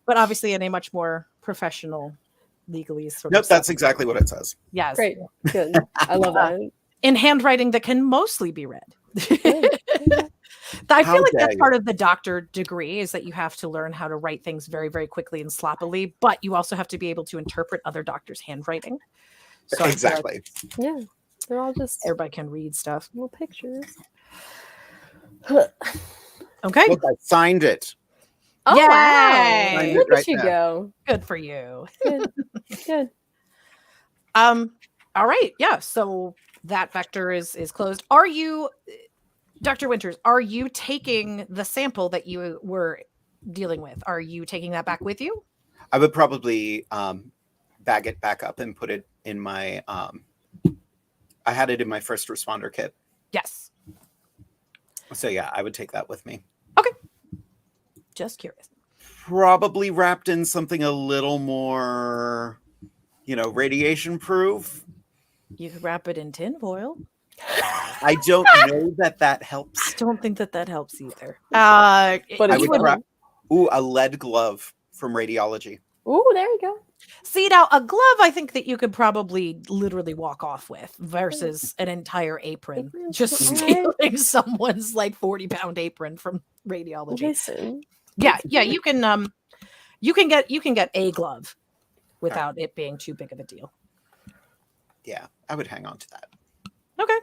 But obviously in a much more professional, legally sort of. Nope, that's exactly what it says. Yes. Great. Good. I love that. In handwriting that can mostly be read. I feel like that's part of the doctor degree is that you have to learn how to write things very, very quickly and sloppily, but you also have to be able to interpret other doctors' handwriting. So exactly. Yeah. They're all just everybody can read stuff. Little pictures. Okay. Look, I signed it. Oh, yay! Wow. Look right at you there. go. Good for you. Good. Good. All right. Yeah. So that vector is closed. Are you, Dr. Winters, are you taking the sample that you were dealing with? Are you taking that back with you? I would probably bag it back up and put it in my, I had it in my first responder kit. Yes. So yeah, I would take that with me. Okay. Just curious. Probably wrapped in something a little more, radiation proof. You could wrap it in tinfoil. I don't know that helps. I don't think that helps either. But I would wrap, a lead glove from radiology. Ooh, there you go. See, now a glove, I think that you could probably literally walk off with versus an entire apron. Just stealing someone's like 40-pound apron from radiology. Listen. Yeah, you can get a glove without it being too big of a deal. Yeah, I would hang on to that. Okay.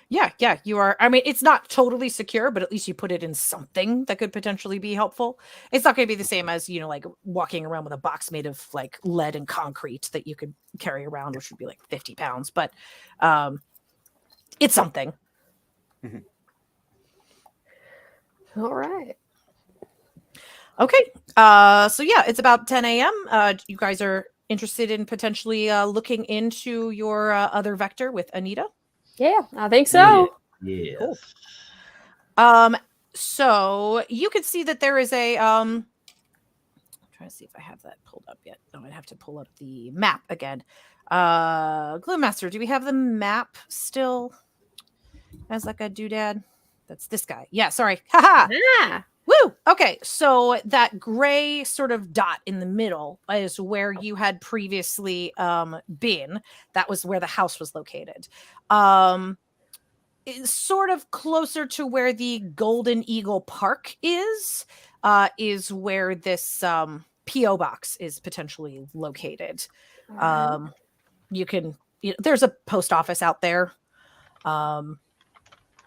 Yeah, you are. I mean, it's not totally secure, but at least you put it in something that could potentially be helpful. It's not going to be the same as, like walking around with a box made of like lead and concrete that you could carry around, which would be like 50 pounds, but it's something. All right. Okay. So yeah, it's about 10 a.m. You guys are interested in potentially looking into your other vector with Anita? Yeah, I think so. Yes. Cool. So you can see that there is a I'm trying to see if I have that pulled up yet. No, I'd have to pull up the map again. Glowmaster, do we have the map still as like a doodad? That's this guy. Yeah, sorry. Haha. Yeah. Woo! Okay, so that gray sort of dot in the middle is where you had previously been. That was where the house was located. It's sort of closer to where the Golden Eagle Park is where this PO box is potentially located. You can, there's a post office out there.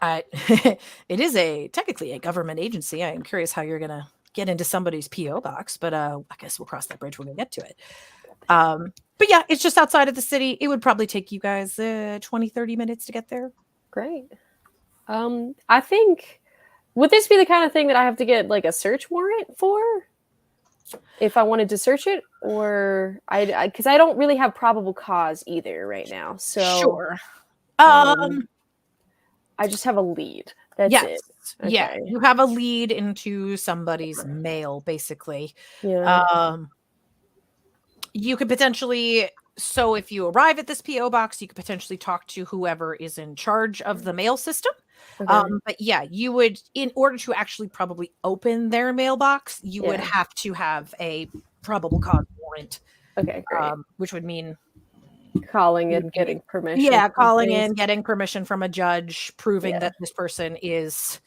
It is technically a government agency. I am curious how you're gonna get into somebody's PO box, but I guess we'll cross that bridge when we get to it. But yeah, it's just outside of the city. It would probably take you guys 20-30 minutes to get there. Great. I think, would this be the kind of thing that I have to get like a search warrant for if I wanted to search it, or because I don't really have probable cause either right now. So sure. I just have a lead. That's it. Okay. Yeah, you have a lead into somebody's mail, basically. Yeah. You could potentially, so if you arrive at this PO box, you could potentially talk to whoever is in charge of the mail system. Okay. But yeah, you would, in order to actually probably open their mailbox, you would have to have a probable cause warrant. Okay, great. Which would mean calling and getting permission. Yeah, calling in, getting permission from a judge, proving that this person is,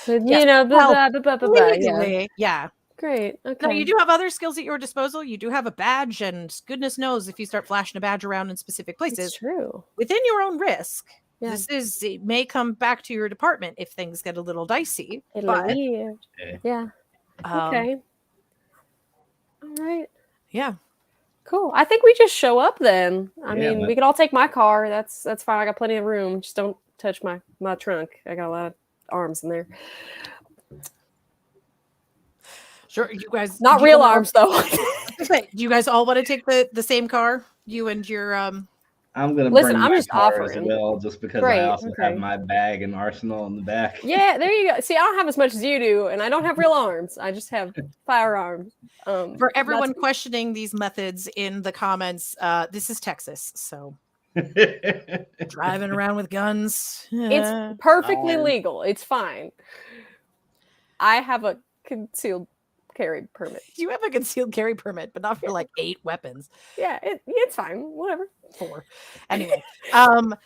legally. Yeah. Great. Okay. Now, you do have other skills at your disposal. You do have a badge, and goodness knows if you start flashing a badge around in specific places, it's true. Within your own risk. Yeah. It may come back to your department if things get a little dicey. Yeah. Okay. All right. Yeah. Cool. I think we just show up then. I mean, we could all take my car. That's fine. I got plenty of room. Just don't touch my trunk. I got a lot of arms in there. Sure, you guys. Not real arms though. Do you guys all want to take the same car? You and your I'm gonna listen. bring I'm my just car offering. as well, just because I also have my bag and arsenal in the back. Yeah, there you go. See, I don't have as much as you do, and I don't have real arms. I just have firearms. For everyone questioning these methods in the comments, this is Texas, so driving around with guns. It's perfectly legal. It's fine. I have a concealed carry permit. You have a concealed carry permit, but not for like 8 weapons. Yeah, it's fine. Whatever. 4. Anyway, you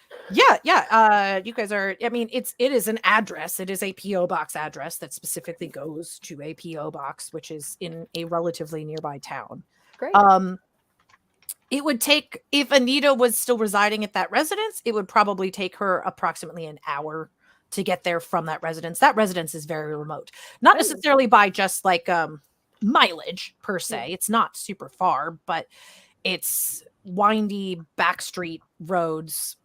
guys are, I mean, it is an address. It is a PO box address that specifically goes to a PO box, which is in a relatively nearby town. Great. It would take, if Anita was still residing at that residence, it would probably take her approximately an hour to get there from that residence. That residence is very remote, not necessarily by just like mileage per se. It's not super far, but it's windy back street roads.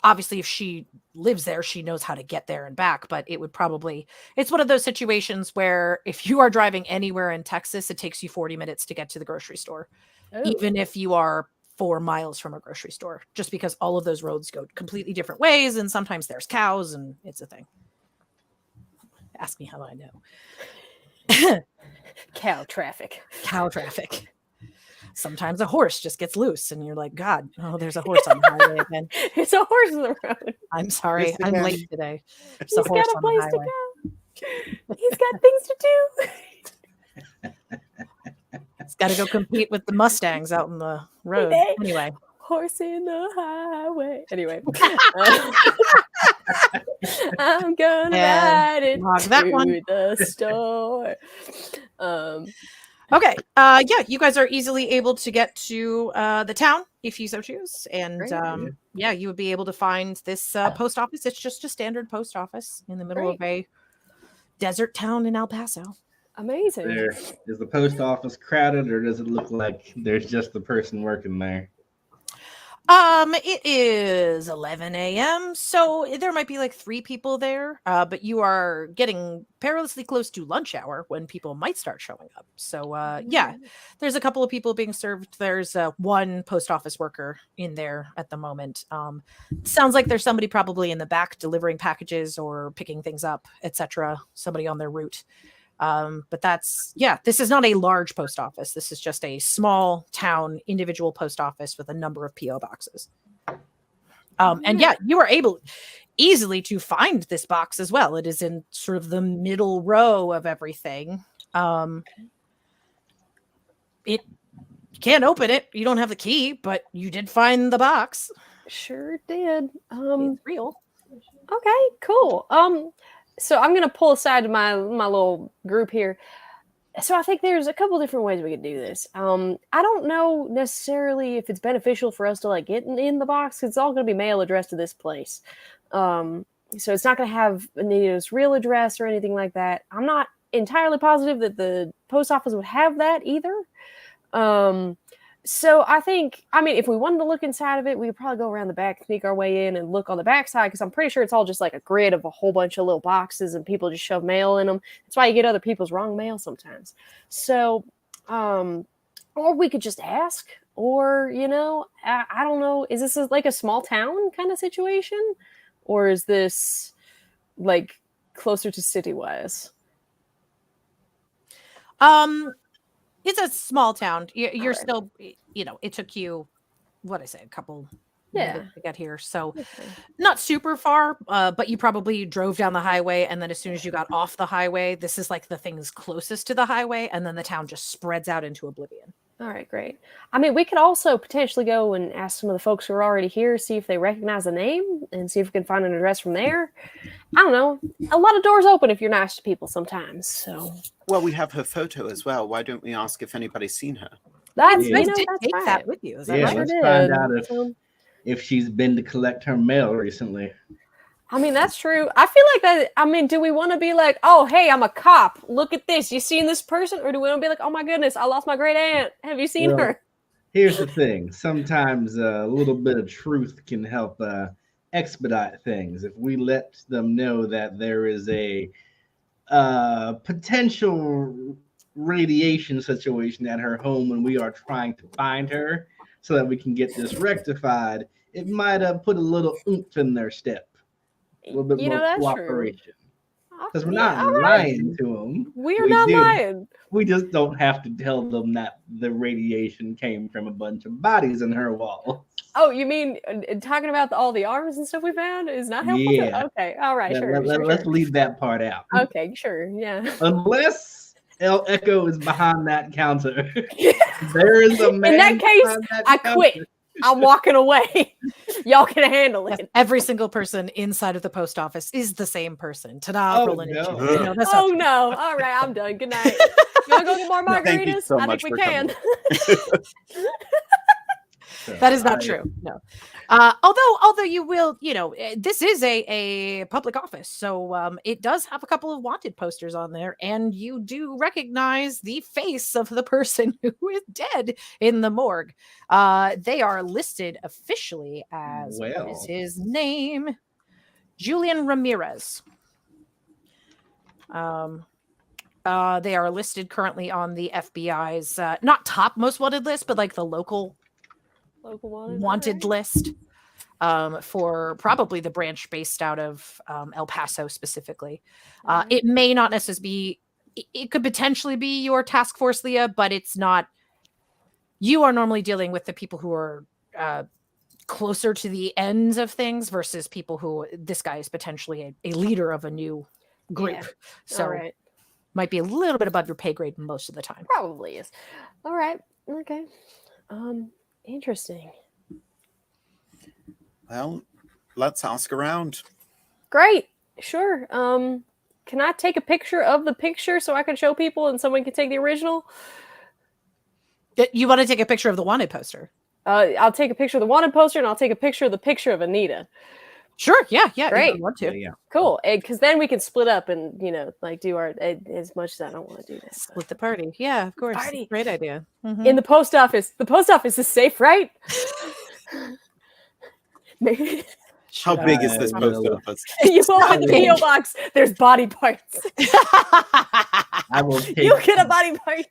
Obviously, if she lives there, she knows how to get there and back, but it's one of those situations where if you are driving anywhere in Texas, it takes you 40 minutes to get to the grocery store, even if you are 4 miles from a grocery store, just because all of those roads go completely different ways. And sometimes there's cows and it's a thing. Ask me how I know. Cow traffic. Sometimes a horse just gets loose and you're like, God, there's a horse on the highway again. It's a horse on the road. I'm sorry. I'm late today. He's got a place to go. He's got things to do. It's got to go compete with the Mustangs out in the road. Anyway. Horse in the highway. Anyway. I'm gonna ride it to the store. Okay. You guys are easily able to get to the town if you so choose. And you would be able to find this post office. It's just a standard post office in the middle of a desert town in El Paso. Amazing. Is the post office crowded, or does it look like there's just the person working there? It is 11 a.m., so there might be like 3 people there, but you are getting perilously close to lunch hour when people might start showing up. So, yeah, there's a couple of people being served. There's one post office worker in there at the moment. Sounds like there's somebody probably in the back delivering packages or picking things up, etc. Somebody on their route. But this is not a large post office. This is just a small town individual post office with a number of PO boxes. And yeah, you are able easily to find this box as well. It is in sort of the middle row of everything. You can't open it. You don't have the key, but you did find the box. Sure did. It's real. Okay, cool. So I'm gonna pull aside my little group here. So I think there's a couple different ways we could do this. I don't know necessarily if it's beneficial for us to like get in the box. It's all gonna be mail addressed to this place. So it's not gonna have Anita's real address or anything like that. I'm not entirely positive that the post office would have that either. So I think, if we wanted to look inside of it, we could probably go around the back, sneak our way in and look on the back side, because I'm pretty sure it's all just like a grid of a whole bunch of little boxes and people just shove mail in them. That's why you get other people's wrong mail sometimes. So, or we could just ask, or, I don't know, is this like a small town kind of situation? Or is this like closer to city-wise? It's a small town. You're right. still, it took you, a couple minutes to get here. So not super far, but you probably drove down the highway. And then as soon as you got off the highway, this is like the things closest to the highway. And then the town just spreads out into oblivion. All right, great. We could also potentially go and ask some of the folks who are already here, see if they recognize the name and see if we can find an address from there. I don't know. A lot of doors open if you're nice to people sometimes. So. Well, we have her photo as well. Why don't we ask if anybody's seen her? That's, you did that's take right. that with you. Is that Yeah, right? let's find out if she's been to collect her mail recently. That's true. I feel like that. Do we want to be like, oh, hey, I'm a cop. Look at this. You seen this person? Or do we want to be like, oh my goodness, I lost my great aunt. Have you seen her? Here's the thing. Sometimes a little bit of truth can help expedite things. If we let them know that there is a potential radiation situation at her home and we are trying to find her so that we can get this rectified, it might put a little oomph in their step. A little bit more cooperation. Because we're not lying to them. We are not lying. We just don't have to tell them that the radiation came from a bunch of bodies in her wall. Oh, you mean talking about all the arms and stuff we found is not helpful? Yeah. Okay. All right. Sure. Let's leave that part out. Okay. Sure. Yeah. Unless El Echo is behind that counter. There is a man. In that case, I quit. I'm walking away. Y'all can handle it. Every single person inside of the post office is the same person. Ta-da! Oh, no. Oh no! All right, I'm done. Good night. You want to go get more margaritas? Thank you so I much think we for can. That is not true. No. Although you will, this is a public office, so it does have a couple of wanted posters on there, and you do recognize the face of the person who is dead in the morgue. They are listed officially as what is his name? Julian Ramirez. They are listed currently on the FBI's not top most wanted list, but like the local wanted list for probably the branch based out of El Paso specifically. It may not necessarily be, it could potentially be your task force, Leah, but it's not. You are normally dealing with the people who are closer to the ends of things versus people who, this guy is potentially a leader of a new group. Yeah. So might be a little bit above your pay grade most of the time. Probably is. All right. Okay. Interesting. Well, let's ask around. Great. Sure. Can I take a picture of the picture so I can show people and someone can take the original? You want to take a picture of the wanted poster? I'll take a picture of the wanted poster and I'll take a picture of Anita. Sure. Yeah. Great. You want to. Yeah. Cool. Because then we can split up and, do our, as much as I don't want to do that. Split the party. Yeah, of course. Party. Great idea. Mm-hmm. In the post office. The post office is safe, right? Maybe How big is I this post will- office? you open the PO box. There's body parts. I will take You get a body part.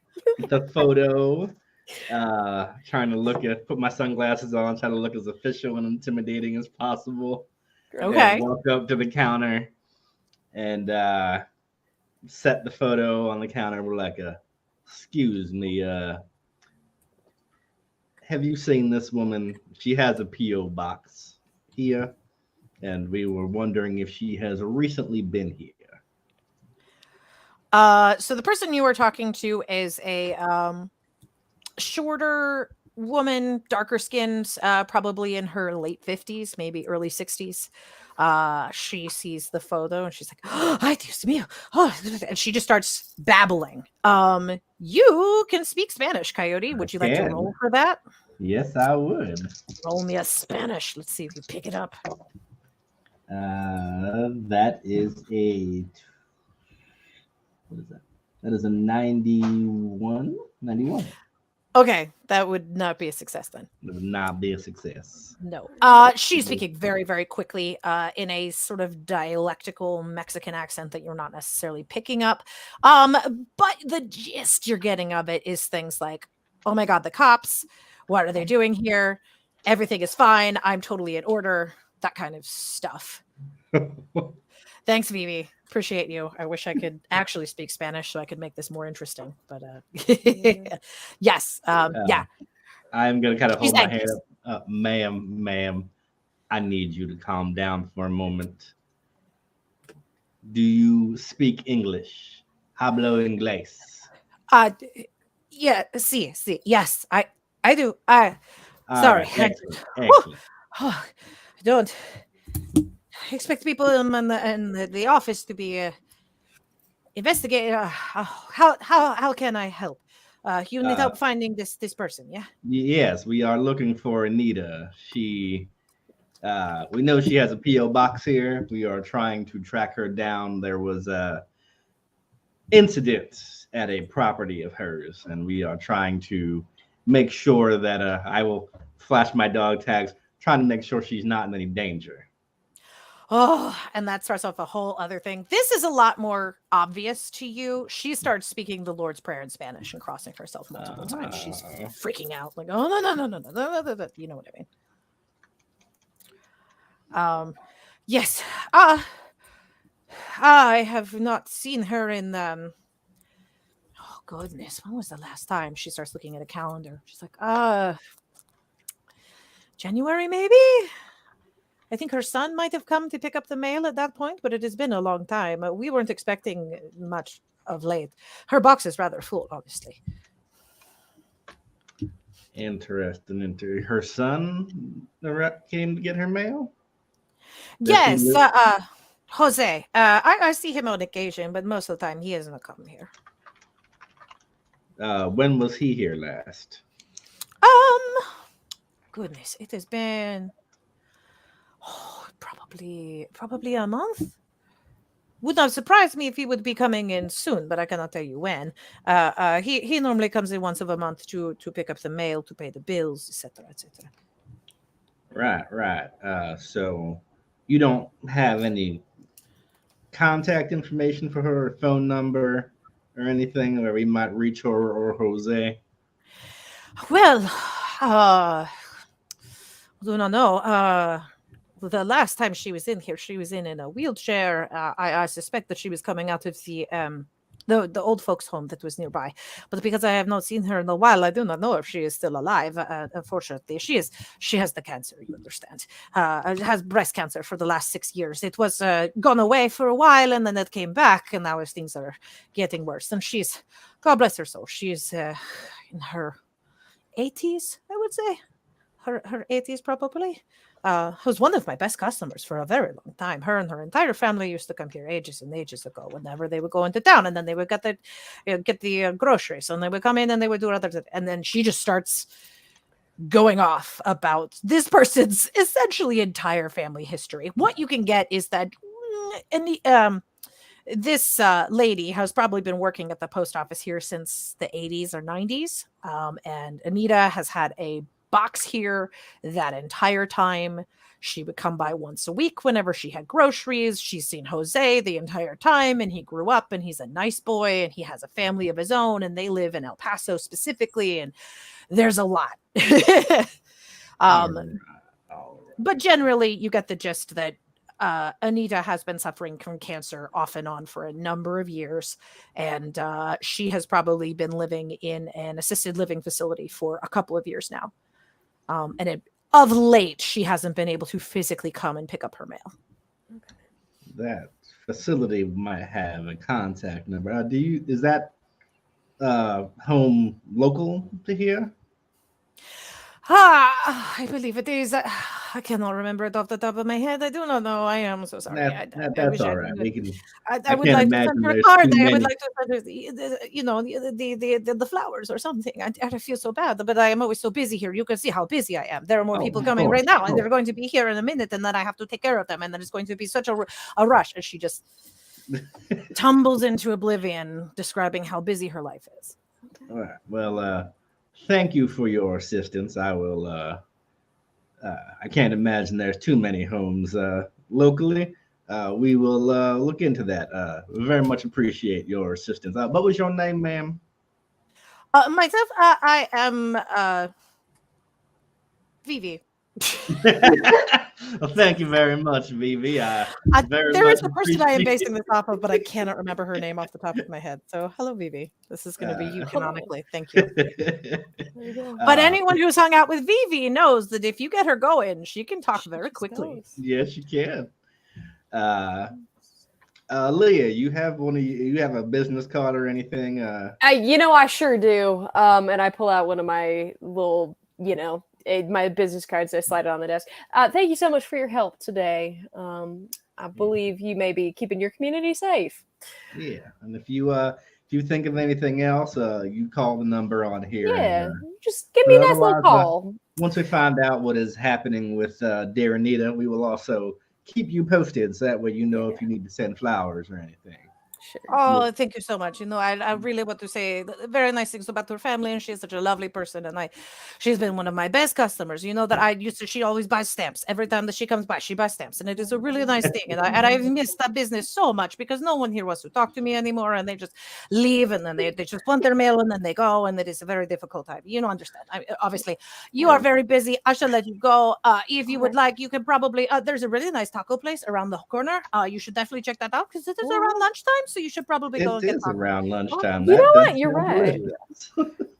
the photo. Trying to put my sunglasses on, try to look as official and intimidating as possible. Okay. And walk up to the counter and set the photo on the counter. We're like, excuse me, have you seen this woman? She has a P.O. box here, and we were wondering if she has recently been here. So the person you were talking to is a shorter woman, darker skinned, probably in her late 50s, maybe early 60s. She sees the photo and she's like, "Oh, ay, Dios mío." Oh, and she just starts babbling. You can speak Spanish, Coyote. Would you like to can. roll for that? Yes, I would. Roll me a Spanish. Let's see if you pick it up. That is a what is that? That is a 91. 91. Okay, that would not be a success then. It would not be a success. No. She's speaking very, very quickly in a sort of dialectical Mexican accent that you're not necessarily picking up. But the gist you're getting of it is things like, "Oh my God, the cops. What are they doing here? Everything is fine. I'm totally in order." That kind of stuff. Thanks, Vivi. Appreciate you. I wish I could actually speak Spanish so I could make this more interesting. But yes. Yeah. I'm gonna kind of She's hold my anxious. hand up. Ma'am, I need you to calm down for a moment. Do you speak English? Hablo inglés. Yeah, see. Yes, I do. Sorry. Excellent. Excellent. I don't expect people in the office to be investigating. How can I help? You need help finding this person, yeah? Yes, we are looking for Anita. She, we know she has a PO box here. We are trying to track her down. There was a incident at a property of hers, and we are trying to make sure that I will flash my dog tags, trying to make sure she's not in any danger. Oh, and that starts off a whole other thing. This is a lot more obvious to you. She starts speaking the Lord's Prayer in Spanish and crossing herself multiple times. She's freaking out, like, "Oh no. You know what I mean?" Yes. I have not seen her in oh goodness, when was the last time? She starts looking at a calendar. She's like, January maybe? I think her son might have come to pick up the mail at that point, but it has been a long time. We weren't expecting much of late. Her box is rather full, honestly. Interesting. Her son came to get her mail? Yes, Jose. I see him on occasion, but most of the time he isn't come here. When was he here last? Goodness, it has been probably a month. Would not surprise me if he would be coming in soon, but I cannot tell you when. He normally comes in once a month to pick up the mail, to pay the bills, etc., etc. Right. So you don't have any contact information for her, phone number, or anything where we might reach her or Jose? Well, do not know. The last time she was in here, she was in a wheelchair. I suspect that she was coming out of the old folks' home that was nearby. But because I have not seen her in a while, I do not know if she is still alive. Unfortunately, she is. She has the cancer. You understand? Has breast cancer for the last 6 years. It was gone away for a while, and then it came back, and now things are getting worse. And she's, God bless her soul, she's in her 80s, I would say. Her 80s probably. Was one of my best customers for a very long time. Her and her entire family used to come here ages and ages ago whenever they would go into town, and then they would get the groceries, and they would come in and they would do other things. And then she just starts going off about this person's essentially entire family history. What you can get is that this lady has probably been working at the post office here since the 80s or 90s. And Anita has had a box here that entire time. She would come by once a week whenever she had groceries. She's seen Jose the entire time, and he grew up, and he's a nice boy, and he has a family of his own, and they live in El Paso specifically, and there's a lot. But generally, you get the gist that Anita has been suffering from cancer off and on for a number of years, and she has probably been living in an assisted living facility for a couple of years now. Of late, she hasn't been able to physically come and pick up her mail. That facility might have a contact number. Is that home local to here? I believe it is. I cannot remember it off the top of my head. I do not know. I am so sorry. That's all right. I would like to send her a card. I would like to send her, the flowers or something. I feel so bad, but I am always so busy here. You can see how busy I am. There are more people coming right now, and they're going to be here in a minute, and then I have to take care of them, and then it's going to be such a rush. And she just tumbles into oblivion, describing how busy her life is. All right. Well, thank you for your assistance. I will. I can't imagine there's too many homes locally. We will look into that. We very much appreciate your assistance. What was your name, ma'am? Myself, I am Vivi. Well, thank you very much, Vivi. There is a person I am basing this off of, but I cannot remember her name off the top of my head. So, hello, Vivi. This is going to be you canonically. Thank you. But anyone who's hung out with Vivi knows that if you get her going, she can talk very quickly. Yes, she can. Leah, you have a business card or anything? I sure do. And I pull out one of my little, my business cards. I slide it on the desk. Thank you so much for your help today. I believe you may be keeping your community safe. Yeah, and if you think of anything else, you call the number on here. Yeah, just give me a nice little call. Once we find out what is happening with dear Anita, we will also keep you posted, so that way you know if you need to send flowers or anything. Sure. Oh, thank you so much. I really want to say very nice things about her family, and she's such a lovely person, and she's been one of my best customers. She always buys stamps. Every time that she comes by, she buys stamps, and it is a really nice thing. And I've missed that business so much because no one here wants to talk to me anymore, and they just leave, and then they just want their mail, and then they go, and it is a very difficult time. Understand. Obviously, you are very busy. I shall let you go. If you would like, you can probably. There's a really nice taco place around the corner. You should definitely check that out because it is around lunchtime. So you should probably go and get tacos. Around lunchtime. You know what? You're right.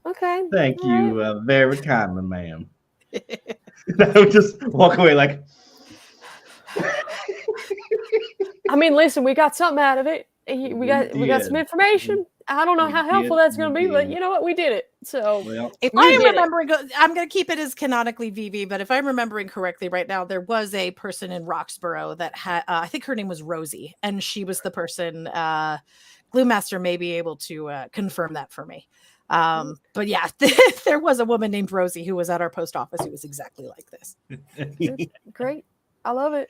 Okay. Thank you very kindly, ma'am. I would just walk away like. Listen, we got something out of it. We got some information. I don't know how helpful that's going to be, but you know what? We did it. So if I'm remembering, I'm going to keep it as canonically Vivi, but if I'm remembering correctly right now, there was a person in Roxborough that had, I think her name was Rosie, and she was the person, Gluemaster may be able to confirm that for me. But yeah, there was a woman named Rosie who was at our post office who was exactly like this. Great. I love it.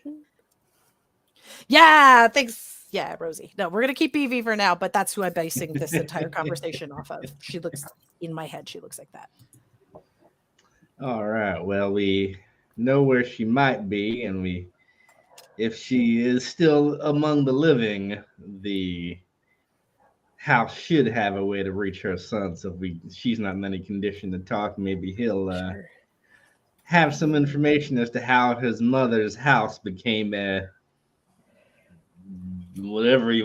Yeah, thanks. Yeah, Rosie. No, we're going to keep Vivi for now, but that's who I'm basing this entire conversation off of. She looks, in my head, she looks like that. All right. Well, we know where she might be, and if she is still among the living, the house should have a way to reach her son. So if she's not in any condition to talk, maybe he'll have some information as to how his mother's house became a whatever it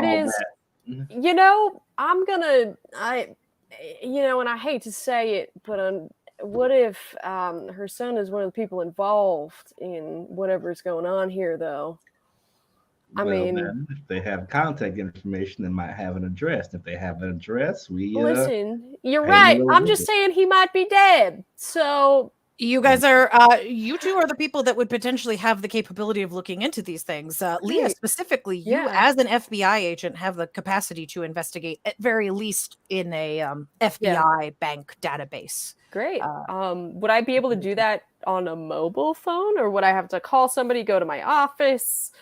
is. That. And I hate to say it, but what if her son is one of the people involved in whatever's going on here, though? Then, if they have contact information, they might have an address. If they have an address, listen. You're right. I'm just saying he might be dead. So. You guys are, you two are the people that would potentially have the capability of looking into these things. Leah, specifically, you as an FBI agent have the capacity to investigate, at very least in a FBI bank database. Great. Would I be able to do that on a mobile phone, or would I have to call somebody, go to my office?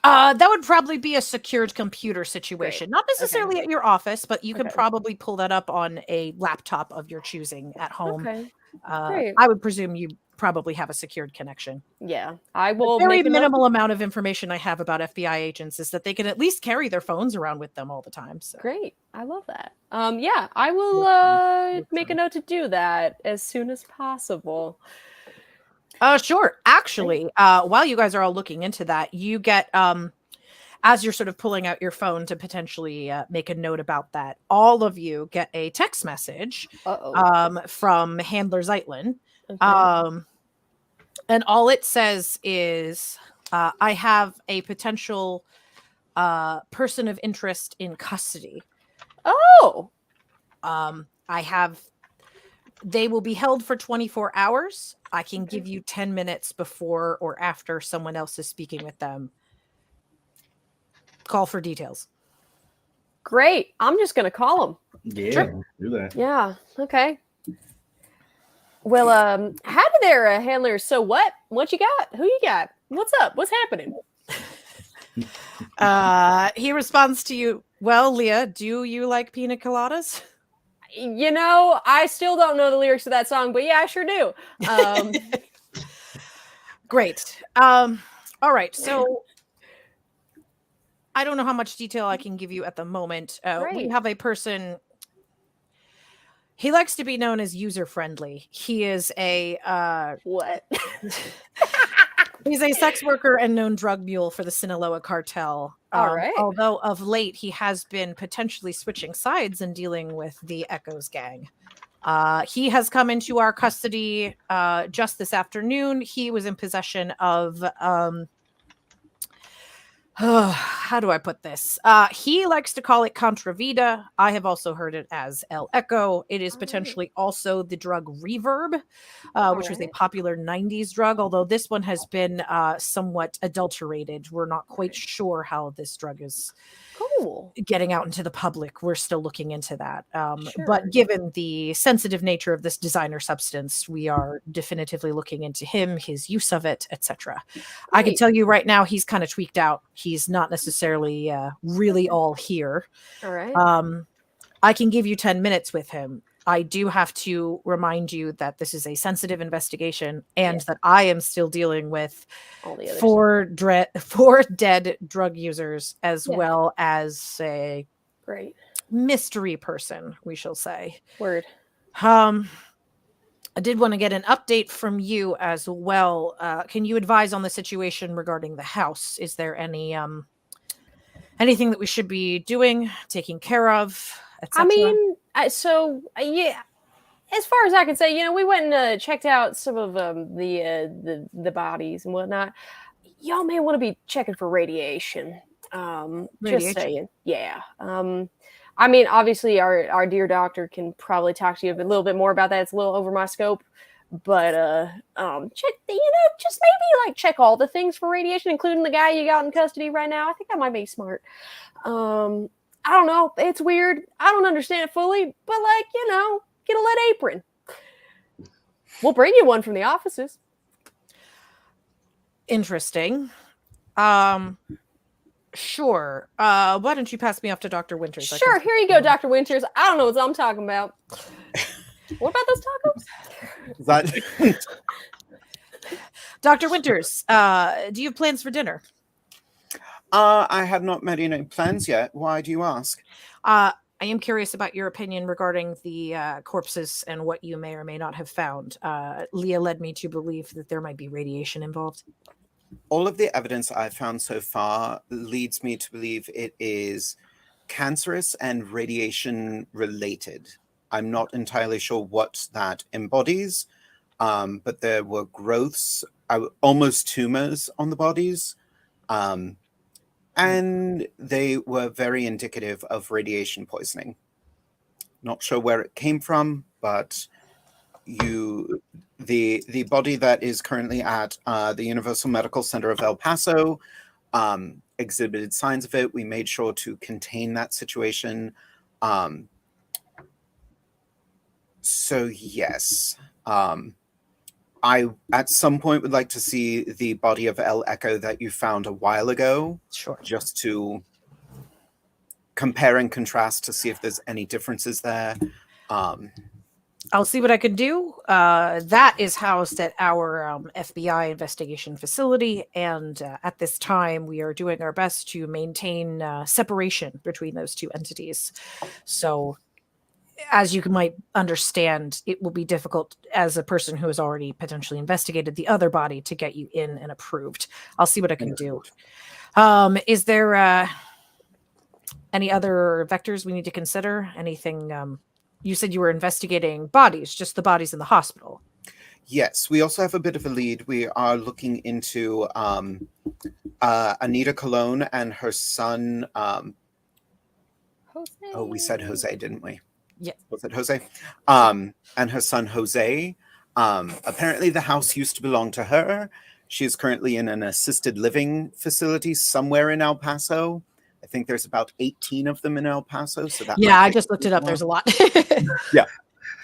That would probably be a secured computer situation. Great. Not necessarily at your office, but you could Okay. probably pull that up on a laptop of your choosing at home. Okay. Great. I would presume you probably have a secured connection. Yeah, I The will very make a note. minimal amount of information I have about FBI agents is that they can at least carry their phones around with them all the time. So. Great. I love that. Yeah, I will make a note to do that as soon as possible. Sure. Actually, while you guys are all looking into that, you get as you're sort of pulling out your phone to potentially make a note about that, all of you get a text message from Handler Zeitlin. Okay. And all it says is, I have a potential person of interest in custody. Oh. They will be held for 24 hours. I can give you 10 minutes before or after someone else is speaking with them. Call for details. Great. I'm just going to call him. Yeah, Sure. do that. Yeah. Okay. Well, how did their handlers? So what? What you got? Who you got? What's up? What's happening? He responds to you, well, Leah, do you like pina coladas? You know, I still don't know the lyrics to that song, but yeah, I sure do. Great. All right. So I don't know how much detail I can give you at the moment. We Right. have a person. He likes to be known as user friendly. He is a What? he's a sex worker and known drug mule for the Sinaloa cartel. All right. Although of late he has been potentially switching sides and dealing with the Echoes gang. He has come into our custody just this afternoon. He was in possession of how do I put this? He likes to call it Contra Vida. I have also heard it as El Echo. It is potentially also the drug Reverb, which was a popular 90s drug, although this one has been somewhat adulterated. We're not quite sure how this drug is Cool. getting out into the public. We're still looking into that. Sure. But given the sensitive nature of this designer substance, we are definitively looking into him, his use of it, etc. I can tell you right now, he's kind of tweaked out. He's not necessarily really all here. All right. I can give you 10 minutes with him. I do have to remind you that this is a sensitive investigation and that I am still dealing with All the other 4 dead drug users as well as a Great. mystery person, we shall say. Word. I did want to get an update from you as well. Can you advise on the situation regarding the house? Is there any anything that we should be doing, taking care of, etc.? I mean, yeah. As far as I can say, you know, we went and checked out some of the bodies and whatnot. Y'all may want to be checking for radiation. Just saying. Yeah. I mean, obviously, our dear doctor can probably talk to you a little bit more about that. It's a little over my scope, but check. You know, just maybe like check all the things for radiation, including the guy you got in custody right now. I think that might be smart. I don't know. It's weird. I don't understand it fully, but like, you know, get a lead apron. We'll bring you one from the offices. Interesting. Sure. Why don't you pass me off to Dr. Winters? Sure. Here you go, Dr. Winters. I don't know what I'm talking about. What about those tacos? Dr. Winters, do you have plans for dinner? I have not made any plans yet. Why do you ask? I am curious about your opinion regarding the corpses and what you may or may not have found. Leah led me to believe that there might be radiation involved. All of the evidence I've found so far leads me to believe it is cancerous and radiation related. I'm not entirely sure what that embodies, but there were growths, almost tumors on the bodies. And they were very indicative of radiation poisoning. Not sure where it came from, but the body that is currently at the Universal Medical Center of El Paso exhibited signs of it. We made sure to contain that situation. So yes, I at some point would like to see the body of El Echo that you found a while ago, Sure. just to compare and contrast to see if there's any differences there. I'll see what I can do. That is housed at our FBI investigation facility, and at this time, we are doing our best to maintain separation between those two entities. So, as you might understand, it will be difficult as a person who has already potentially investigated the other body to get you in and approved. I'll see what I can do. Is there any other vectors we need to consider? Anything? You said you were investigating bodies, just the bodies in the hospital. Yes, we also have a bit of a lead. We are looking into Anita Colon and her son. Jose. Oh, we said Jose, didn't we? Yeah. Was it Jose? And her son Jose. Apparently, the house used to belong to her. She is currently in an assisted living facility somewhere in El Paso. I think there's about 18 of them in El Paso. So that I just looked it up. There's a lot. Yeah,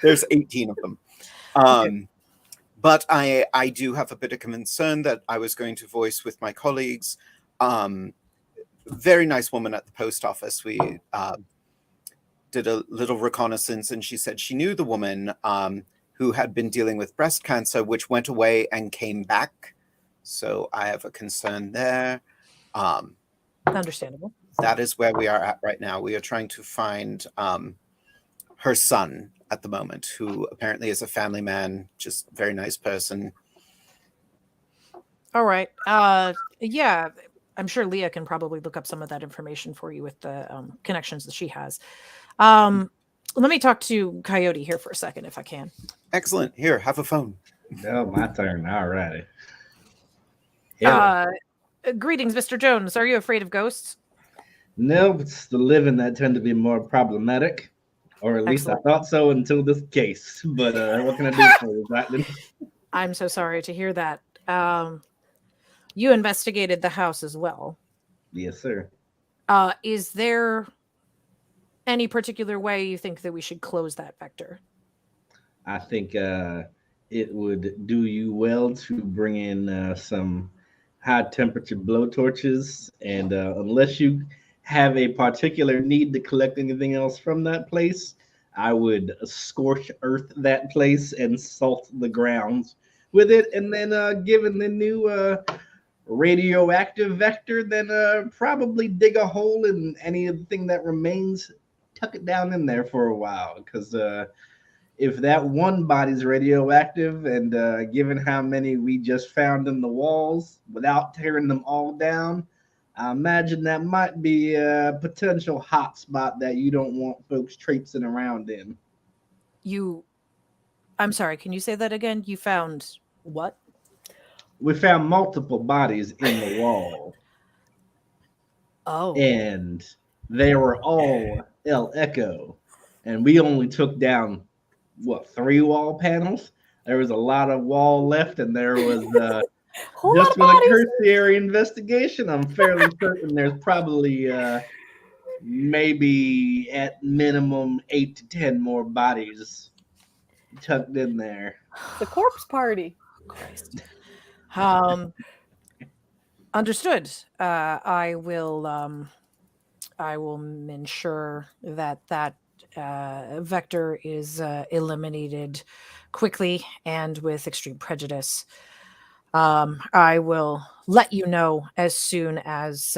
there's 18 of them. Okay. But I do have a bit of concern that I was going to voice with my colleagues. Very nice woman at the post office. We did a little reconnaissance, and she said she knew the woman who had been dealing with breast cancer, which went away and came back. So I have a concern there. Understandable. That is where we are at right now. We are trying to find her son at the moment, who apparently is a family man, just very nice person. All right. Yeah, I'm sure Leah can probably look up some of that information for you with the connections that she has. Let me talk to Coyote here for a second, if I can. Excellent. Here, have a phone. Oh, my turn. All righty. Greetings, Mr. Jones. Are you afraid of ghosts? No, it's the living that tend to be more problematic, or at least I thought so until this case. But what can I do for you, Blackman? I'm so sorry to hear that. You investigated the house as well. Yes, sir. Is there any particular way you think that we should close that vector? I think it would do you well to bring in some high temperature blowtorches, and unless you have a particular need to collect anything else from that place, I would scorch earth that place and salt the grounds with it, and then given the new radioactive vector, then probably dig a hole in anything that remains, tuck it down in there for a while, because if that one body's radioactive, and given how many we just found in the walls without tearing them all down, I imagine that might be a potential hot spot that you don't want folks traipsing around in. I'm sorry, can you say that again? You found what? We found multiple bodies in the wall. Oh. And they were all El Echo. And we only took down, 3 wall panels? There was a lot of wall left, and there was just with a cursory investigation, I'm fairly certain there's probably maybe at minimum 8 to 10 more bodies tucked in there. The corpse party. Christ. Understood. I will ensure that vector is eliminated quickly and with extreme prejudice. I will let you know as soon as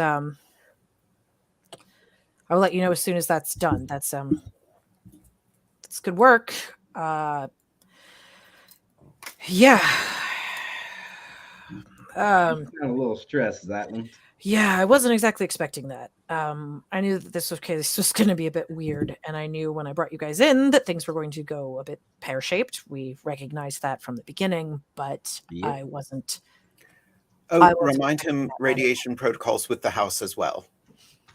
that's done. That's good work. Yeah. I'm a little stressed, that one. Yeah, I wasn't exactly expecting that. I knew that this was going to be a bit weird, and I knew when I brought you guys in that things were going to go a bit pear-shaped. We recognized that from the beginning, but Yep. I wasn't. Remind him radiation protocols with the house as well.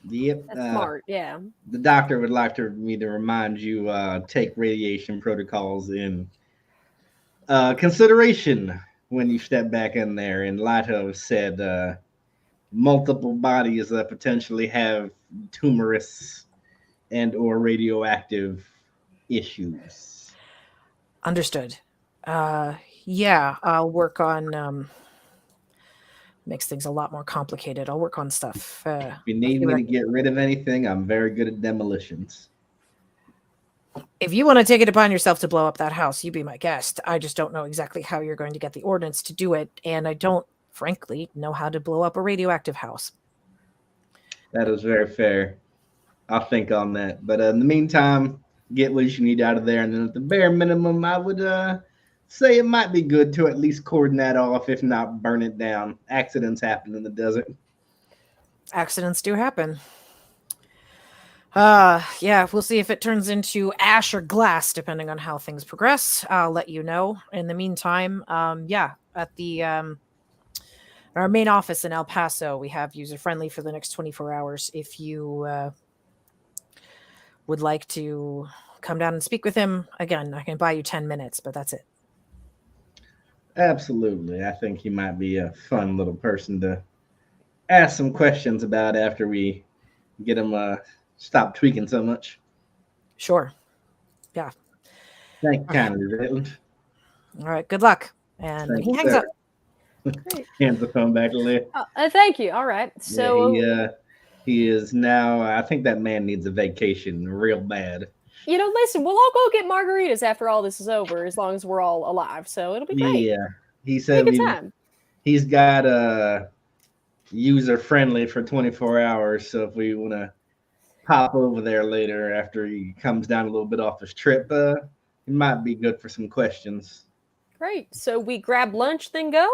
Yep. That's smart, yeah. The doctor would like me to remind you take radiation protocols in consideration when you step back in there, in light of said multiple bodies that potentially have tumorous and or radioactive issues. Understood. Yeah, I'll work on makes things a lot more complicated. I'll work on stuff. If you need me to get rid of anything, I'm very good at demolitions. If you want to take it upon yourself to blow up that house, you be my guest. I just don't know exactly how you're going to get the ordnance to do it, and I don't, frankly, know how to blow up a radioactive house. That is very fair. I'll think on that. But in the meantime, get what you need out of there, and then at the bare minimum, I would say it might be good to at least cordon that off, if not burn it down. Accidents happen in the desert. Accidents do happen. Yeah, we'll see if it turns into ash or glass, depending on how things progress. I'll let you know. In the meantime, yeah, at the our main office in El Paso, we have user friendly for the next 24 hours. If you would like to come down and speak with him, again, I can buy you 10 minutes, but that's it. Absolutely. I think he might be a fun little person to ask some questions about after we get him stop tweaking so much. Sure. Yeah. Thank you kindly, Ritland. All right. Good luck. And he hangs up. Great. Hands the phone back to Leah. Thank you. All right. So he is now. I think that man needs a vacation real bad. Listen, we'll all go get margaritas after all this is over, as long as we're all alive. So it'll be great. Yeah, he said he's got user friendly for 24 hours. So if we want to pop over there later after he comes down a little bit off his trip, it might be good for some questions. Great. So we grab lunch, then go?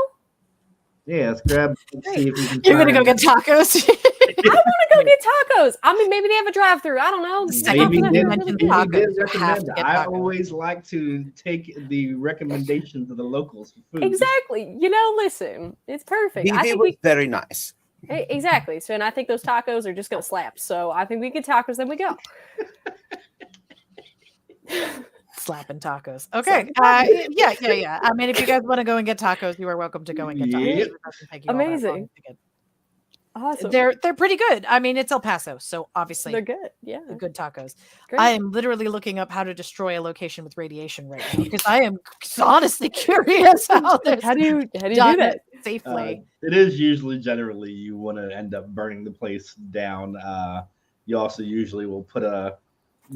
Yeah, let's grab. See if we can You're going to go get tacos? I don't want to go get tacos. I mean, maybe they have a drive-through. I don't know. I always like to take the recommendations of the locals for food. Exactly. Listen, it's perfect. I think it's very nice. Exactly. So, and I think those tacos are just going to slap. So I think we get tacos, then we go. Slapping tacos. Okay. Yeah. I mean, if you guys want to go and get tacos, you are welcome to go and get tacos. Yep. Amazing. Awesome. They're pretty good. I mean, it's El Paso, so obviously they're good. Yeah, good tacos. Great. I am literally looking up how to destroy a location with radiation right now because I am honestly curious how do you do that safely. It is usually generally you want to end up burning the place down. You also usually will put a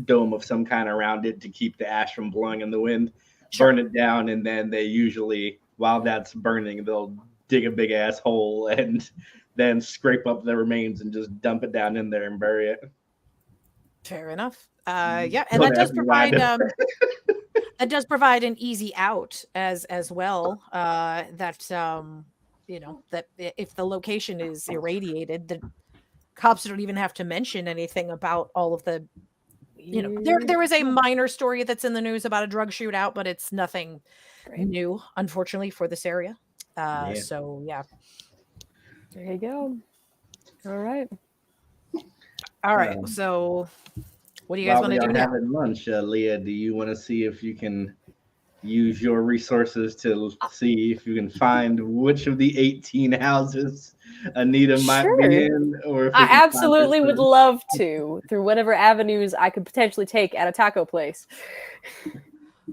dome of some kind around it to keep the ash from blowing in the wind. Sure. Burn it down, and then they usually, while that's burning, they'll dig a big ass hole and then scrape up the remains and just dump it down in there and bury it. Fair enough. Yeah, and that does provide an easy out as well. That if the location is irradiated, the cops don't even have to mention anything about all of the. There is a minor story that's in the news about a drug shootout, but it's nothing new, unfortunately, for this area. So yeah. There you go. All right. So what do you guys want to do now? Having lunch, Leah, do you want to see if you can use your resources to see if you can find which of the 18 houses Anita might be in? Or if I absolutely would love to, through whatever avenues I could potentially take at a taco place.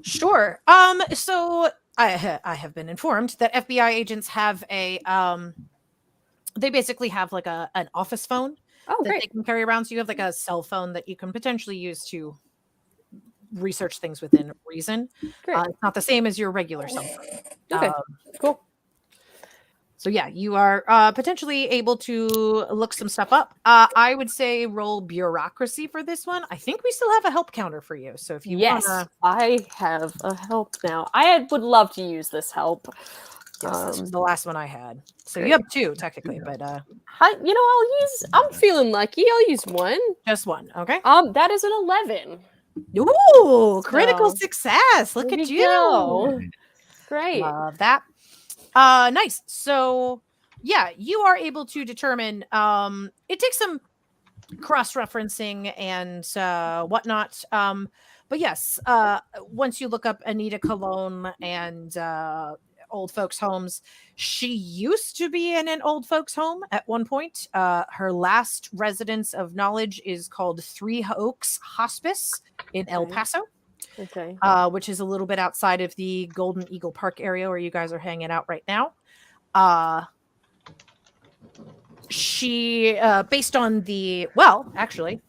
Sure. So I have been informed that FBI agents have they basically have like an office phone that they can carry around. So you have like a cell phone that you can potentially use to research things within reason. It's not the same as your regular cell phone. Okay, cool. So yeah, you are potentially able to look some stuff up. I would say roll bureaucracy for this one. I think we still have a help counter for you. So if you I have a help now. I would love to use this help. Yes, this was the last one I had. So you have two technically, but I'm feeling lucky. I'll use one. Just one, okay? That is an 11. Ooh, critical success. Look at you. Go. Great. Love that. Nice. So yeah, you are able to determine it takes some cross-referencing and whatnot. But yes, once you look up Anita Cologne and old folks' homes, she used to be in an old folks' home at one point. Her last residence of knowledge is called 3 Oaks Hospice in El Paso. Okay. Which is a little bit outside of the Golden Eagle Park area where you guys are hanging out right now. She, based on actually,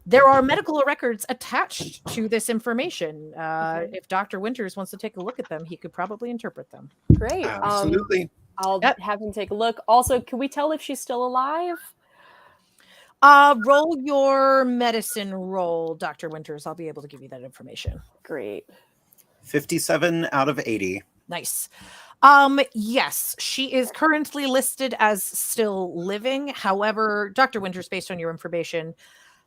there are medical records attached to this information. If Dr. Winters wants to take a look at them, he could probably interpret them. Great. Absolutely. I'll have him take a look. Also, can we tell if she's still alive? Roll your medicine roll, Dr. Winters. I'll be able to give you that information. Great. 57 out of 80. Nice. Yes, she is currently listed as still living. However, Dr. Winters, based on your information,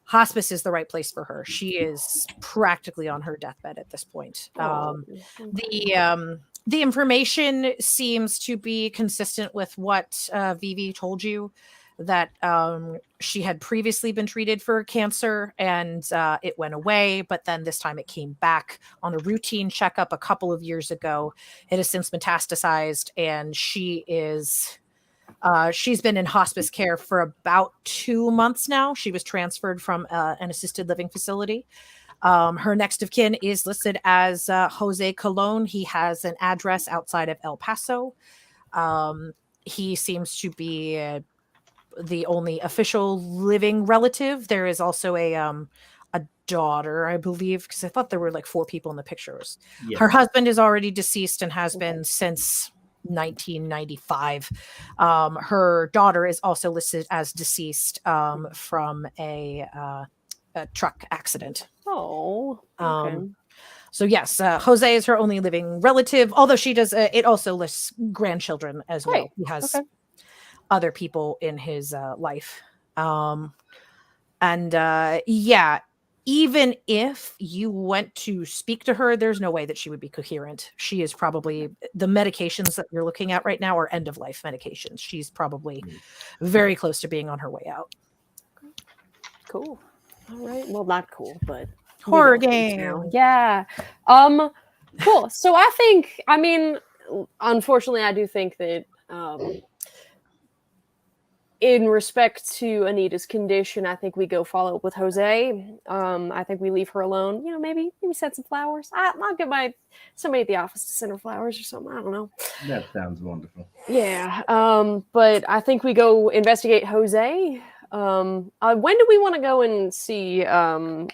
hospice is the right place for her. She is practically on her deathbed at this point. The information seems to be consistent with what Vivi told you, that she had previously been treated for cancer and it went away, but then this time it came back on a routine checkup a couple of years ago. It has since metastasized, and she is she's been in hospice care for about 2 months now. She was transferred from an assisted living facility. Her next of kin is listed as Jose Colon. He has an address outside of El Paso. He seems to be the only official living relative. There is also a daughter, I believe, because I thought there were like 4 people in the pictures. Yeah. Her husband is already deceased and has been since 1995. Her daughter is also listed as deceased from a truck accident. Oh, okay. So yes, Jose is her only living relative, although she does, it also lists grandchildren as well. He has other people in his life. Even if you went to speak to her, there's no way that she would be coherent. She is probably, the medications that you're looking at right now are end of life medications. She's probably very close to being on her way out. Cool. All right. Well, not cool, but horror game. Yeah. Cool. So unfortunately, I do think that in respect to Anita's condition, I think we go follow up with Jose. I think we leave her alone. Maybe send some flowers. I'll get somebody at the office to send her flowers or something. I don't know. That sounds wonderful. Yeah. But I think we go investigate Jose. When do we want to go and see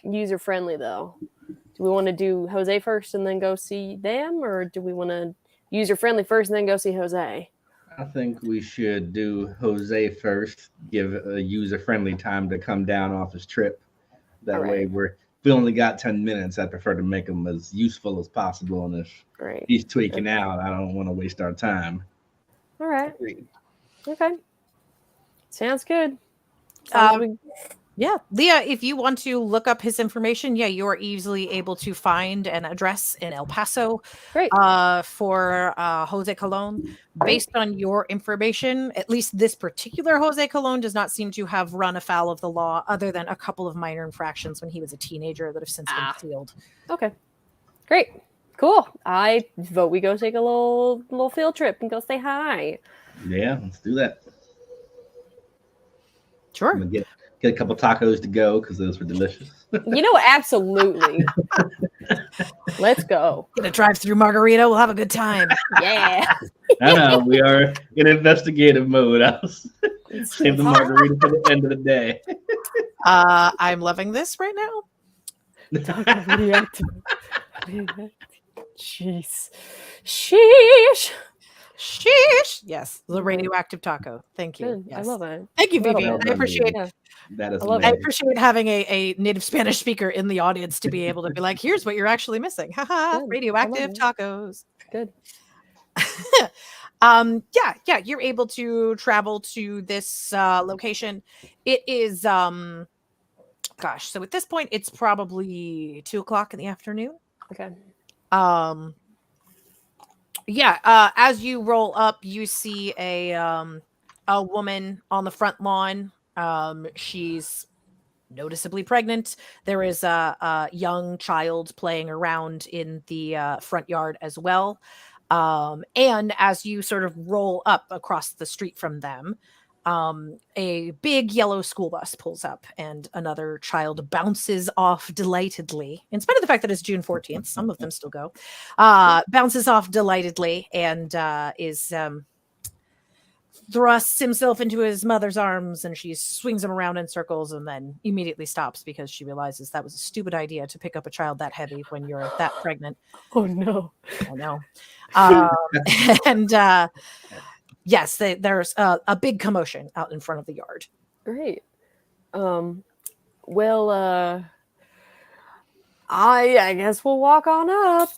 User Friendly, though? Do we want to do Jose first and then go see them, or do we want to User Friendly first and then go see Jose? I think we should do Jose first, give a User-Friendly time to come down off his trip. That way we only got 10 minutes. I prefer to make him as useful as possible. And if he's tweaking out, I don't want to waste our time. All right. Okay. Sounds good. Yeah, Leah, if you want to look up his information, you're easily able to find an address in El Paso for Jose Colon. Based on your information, at least this particular Jose Colon does not seem to have run afoul of the law, other than a couple of minor infractions when he was a teenager that have since been sealed. Okay, great, cool. I vote we go take a little field trip and go say hi. Yeah, let's do that. Sure. I'm gonna get a couple tacos to go because those were delicious. Absolutely. Let's go. Gonna drive through Margarita. We'll have a good time. Yeah. I know we are in investigative mode. I'll save the margarita for the end of the day. I'm loving this right now. Jeez. Sheesh. Yes, the radioactive taco. Thank you. Yes. I love it. Thank you, Vivi. I appreciate it. That is I appreciate having a native Spanish speaker in the audience to be able to be like, here's what you're actually missing. Haha, radioactive tacos. Good. You're able to travel to this location. It is so at this point it's probably 2:00 in the afternoon. Okay. As you roll up, you see a woman on the front lawn. She's noticeably pregnant. There is a young child playing around in the front yard as well. And as you sort of roll up across the street from them, a big yellow school bus pulls up and another child bounces off delightedly. In spite of the fact that it's June 14th, some of them still go. Bounces off delightedly and is thrusts himself into his mother's arms, and she swings him around in circles and then immediately stops because she realizes that was a stupid idea to pick up a child that heavy when you're that pregnant. Oh no. I know. And yes, there's a big commotion out in front of the yard. Great. Well, I guess we'll walk on up.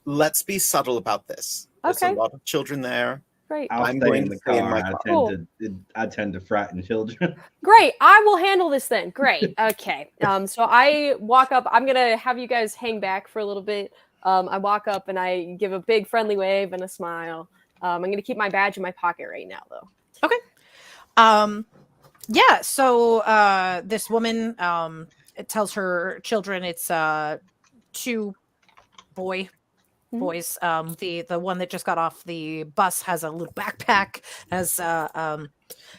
Let's be subtle about this. There's a Okay. lot of children there. Great. I'll I'm stay going in to the stay in car. my I car. tend to I tend to frighten children. Great. I will handle this then. Great. Okay. So I walk up. I'm gonna have you guys hang back for a little bit. I walk up and I give a big friendly wave and a smile. I'm gonna keep my badge in my pocket right now, though. Okay. Yeah. So this woman it tells her children it's two boys. The one that just got off the bus has a little backpack, has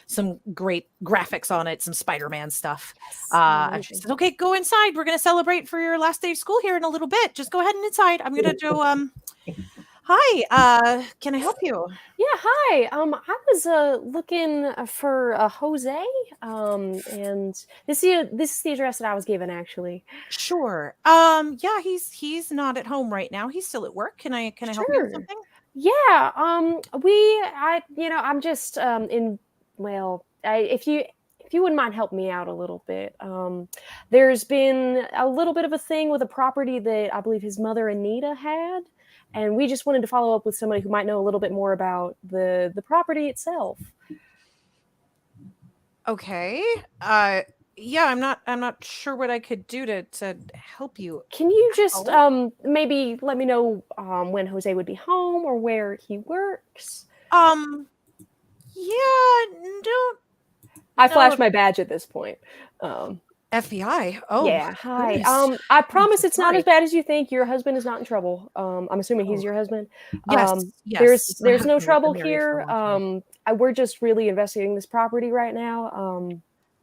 some great graphics on it, some Spider-Man stuff. And she says, "Okay, go inside. We're gonna celebrate for your last day of school here in a little bit. Just go ahead and inside. I'm gonna do Hi, can I help you? Yeah. Hi. I was looking for Jose. And this is the address that I was given, actually. Sure. Yeah, he's not at home right now. He's still at work. Can I help you Sure. with something? Yeah. I'm just if you wouldn't mind helping me out a little bit. There's been a little bit of a thing with a property that I believe his mother Anita had, and we just wanted to follow up with somebody who might know a little bit more about the property itself. Okay. Yeah, I'm not sure what I could do to help you. Can you just maybe let me know when Jose would be home or where he works? Yeah, don't I No. flash my badge at this point. FBI. Oh, Yeah. Hi. goodness. I promise so it's not sorry. as bad as you think. Your husband is not in trouble. I'm assuming he's Oh. your husband. Yes, yes. it's my There's no husband. We've been trouble married for a here. long time. We're just really investigating this property right now.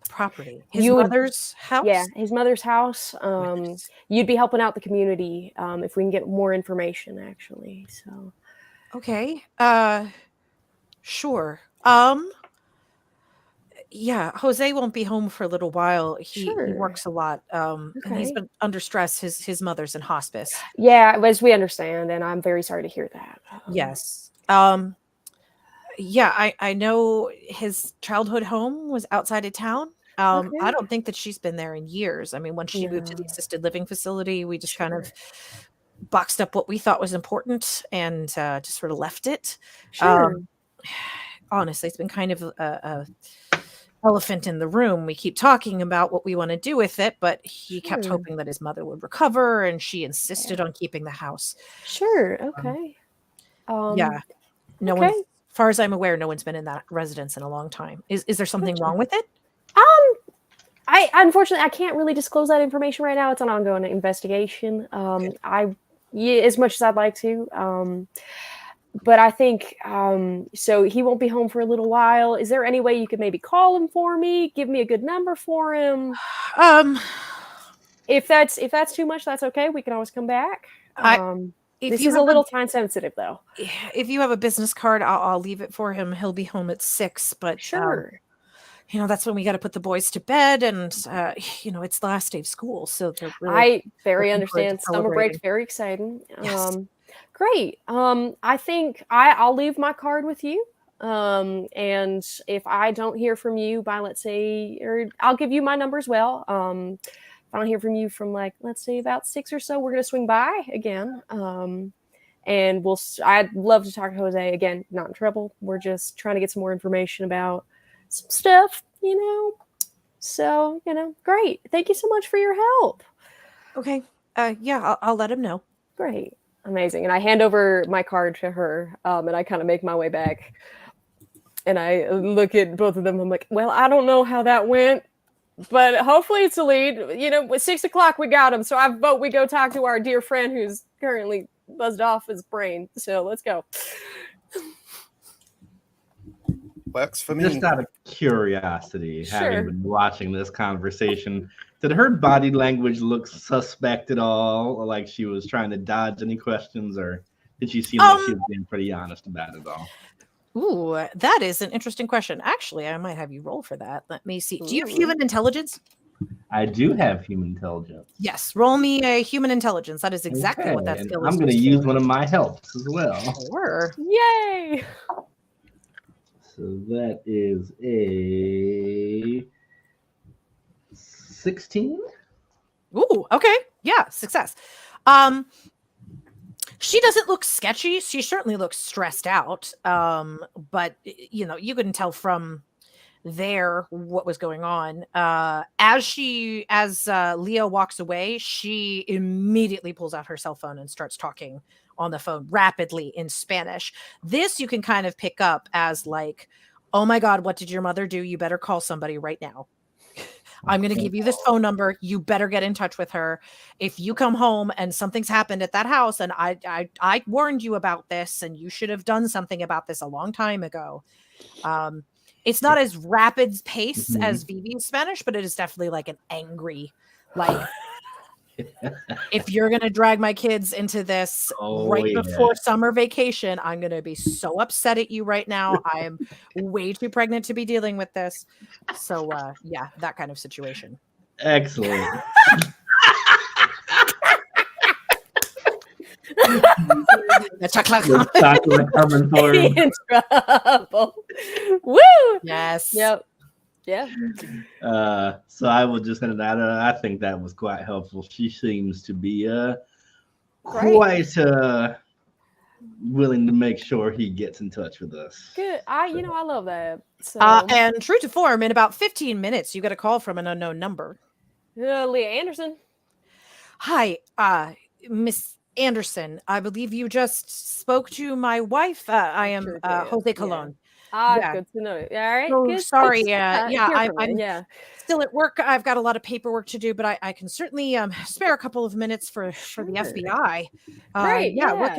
Property. His you would- mother's house? Yeah, his mother's house. Goodness. You'd be helping out the community if we can get more information, actually. So Okay. Sure. Yeah, Jose won't be home for a little while. He Sure. works a lot. And he's Okay. been under stress. His mother's in hospice. yeah, as we understand, and I'm very sorry to hear that. Yes. Yeah, I know his childhood home was outside of town. I Okay. don't think that she's been there in years. I mean, when she moved to the No. assisted living facility, we just kind Sure. of boxed up what we thought was important and just sort of left it. Sure. Honestly, it's been kind of a elephant in the room. We keep talking about what we want to do with it, but he kept Sure. hoping that his mother would recover, and she insisted on keeping the house. Sure. Okay. Yeah, no okay. one, as far as I'm aware, no one's been in that residence in a long time. Is there something Gotcha. wrong with it? I unfortunately I can't really disclose that information right now. It's an ongoing investigation. As much as I'd like to, but I think so. He won't be home for a little while. Is there any way you could maybe call him for me? Give me a good number for him. If that's too much, that's okay. We can always come back. If This you is a have little time sensitive, though. if you have a business card, I'll leave it for him. He'll be home at 6, but Sure. that's when we got to put the boys to bed, and it's the last day of school, so they're really I very looking forward to understand. Summer celebrating. break's very exciting. Yes. Great. I think I'll leave my card with you. And if I don't hear from you by, let's say, or I'll give you my number as well. If I don't hear from you from let's say about 6 or so, we're gonna swing by again. And I'd love to talk to Jose again. Not in trouble. We're just trying to get some more information about some stuff, So, great. Thank you so much for your help. Okay. Yeah, I'll let him know. Great. Amazing. And I hand over my card to her, and I kind of make my way back. And I look at both of them. I'm like, well, I don't know how that went, but hopefully it's a lead. At 6 o'clock, we got him. So I vote we go talk to our dear friend who's currently buzzed off his brain. So let's go. Works for me. Just out of curiosity, Sure. having been watching this conversation, did her body language look suspect at all? Or like she was trying to dodge any questions, or did she seem like she was being pretty honest about it all? Ooh, that is an interesting question. Actually, I might have you roll for that. Let me see. Do you have Ooh. human intelligence? I do have human intelligence. Yes. Roll me a human intelligence. That is exactly what that Okay, and skill is. I'm going to use one of my helps as well. Sure. Yay! So that is a 16. Ooh, okay. Yeah, success. She doesn't look sketchy. She certainly looks stressed out. But you couldn't tell from there what was going on. As Leo walks away, she immediately pulls out her cell phone and starts talking on the phone rapidly in Spanish. This you can kind of pick up as like, oh my God, what did your mother do? You better call somebody right now. I'm going to give you this phone number. You better get in touch with her. If you come home and something's happened at that house, and I warned you about this, and you should have done something about this a long time ago. It's not as rapid pace as Vivi's Spanish, but it is definitely like an angry, like, if you're going to drag my kids into this before summer vacation, I'm going to be so upset at you right now. I am way too pregnant to be dealing with this. So, yeah, that kind of situation. Excellent. The chocolate. Chocolate coming for him. In trouble. Woo! Yes. Yep. Yeah. So I will just end that. I think that was quite helpful. She seems to be quite willing to make sure he gets in touch with us. Good. I love that. So, And true to form, in about 15 minutes, you get a call from an unknown number. Leah Anderson. Hi, Miss Anderson. I believe you just spoke to my wife. I am Sure did, Jose Colon. Yeah. Good to know. All right. Oh, Good. sorry. I'm I'm still at work. I've got a lot of paperwork to do, but I can certainly spare a couple of minutes for the FBI. Right. Yeah. What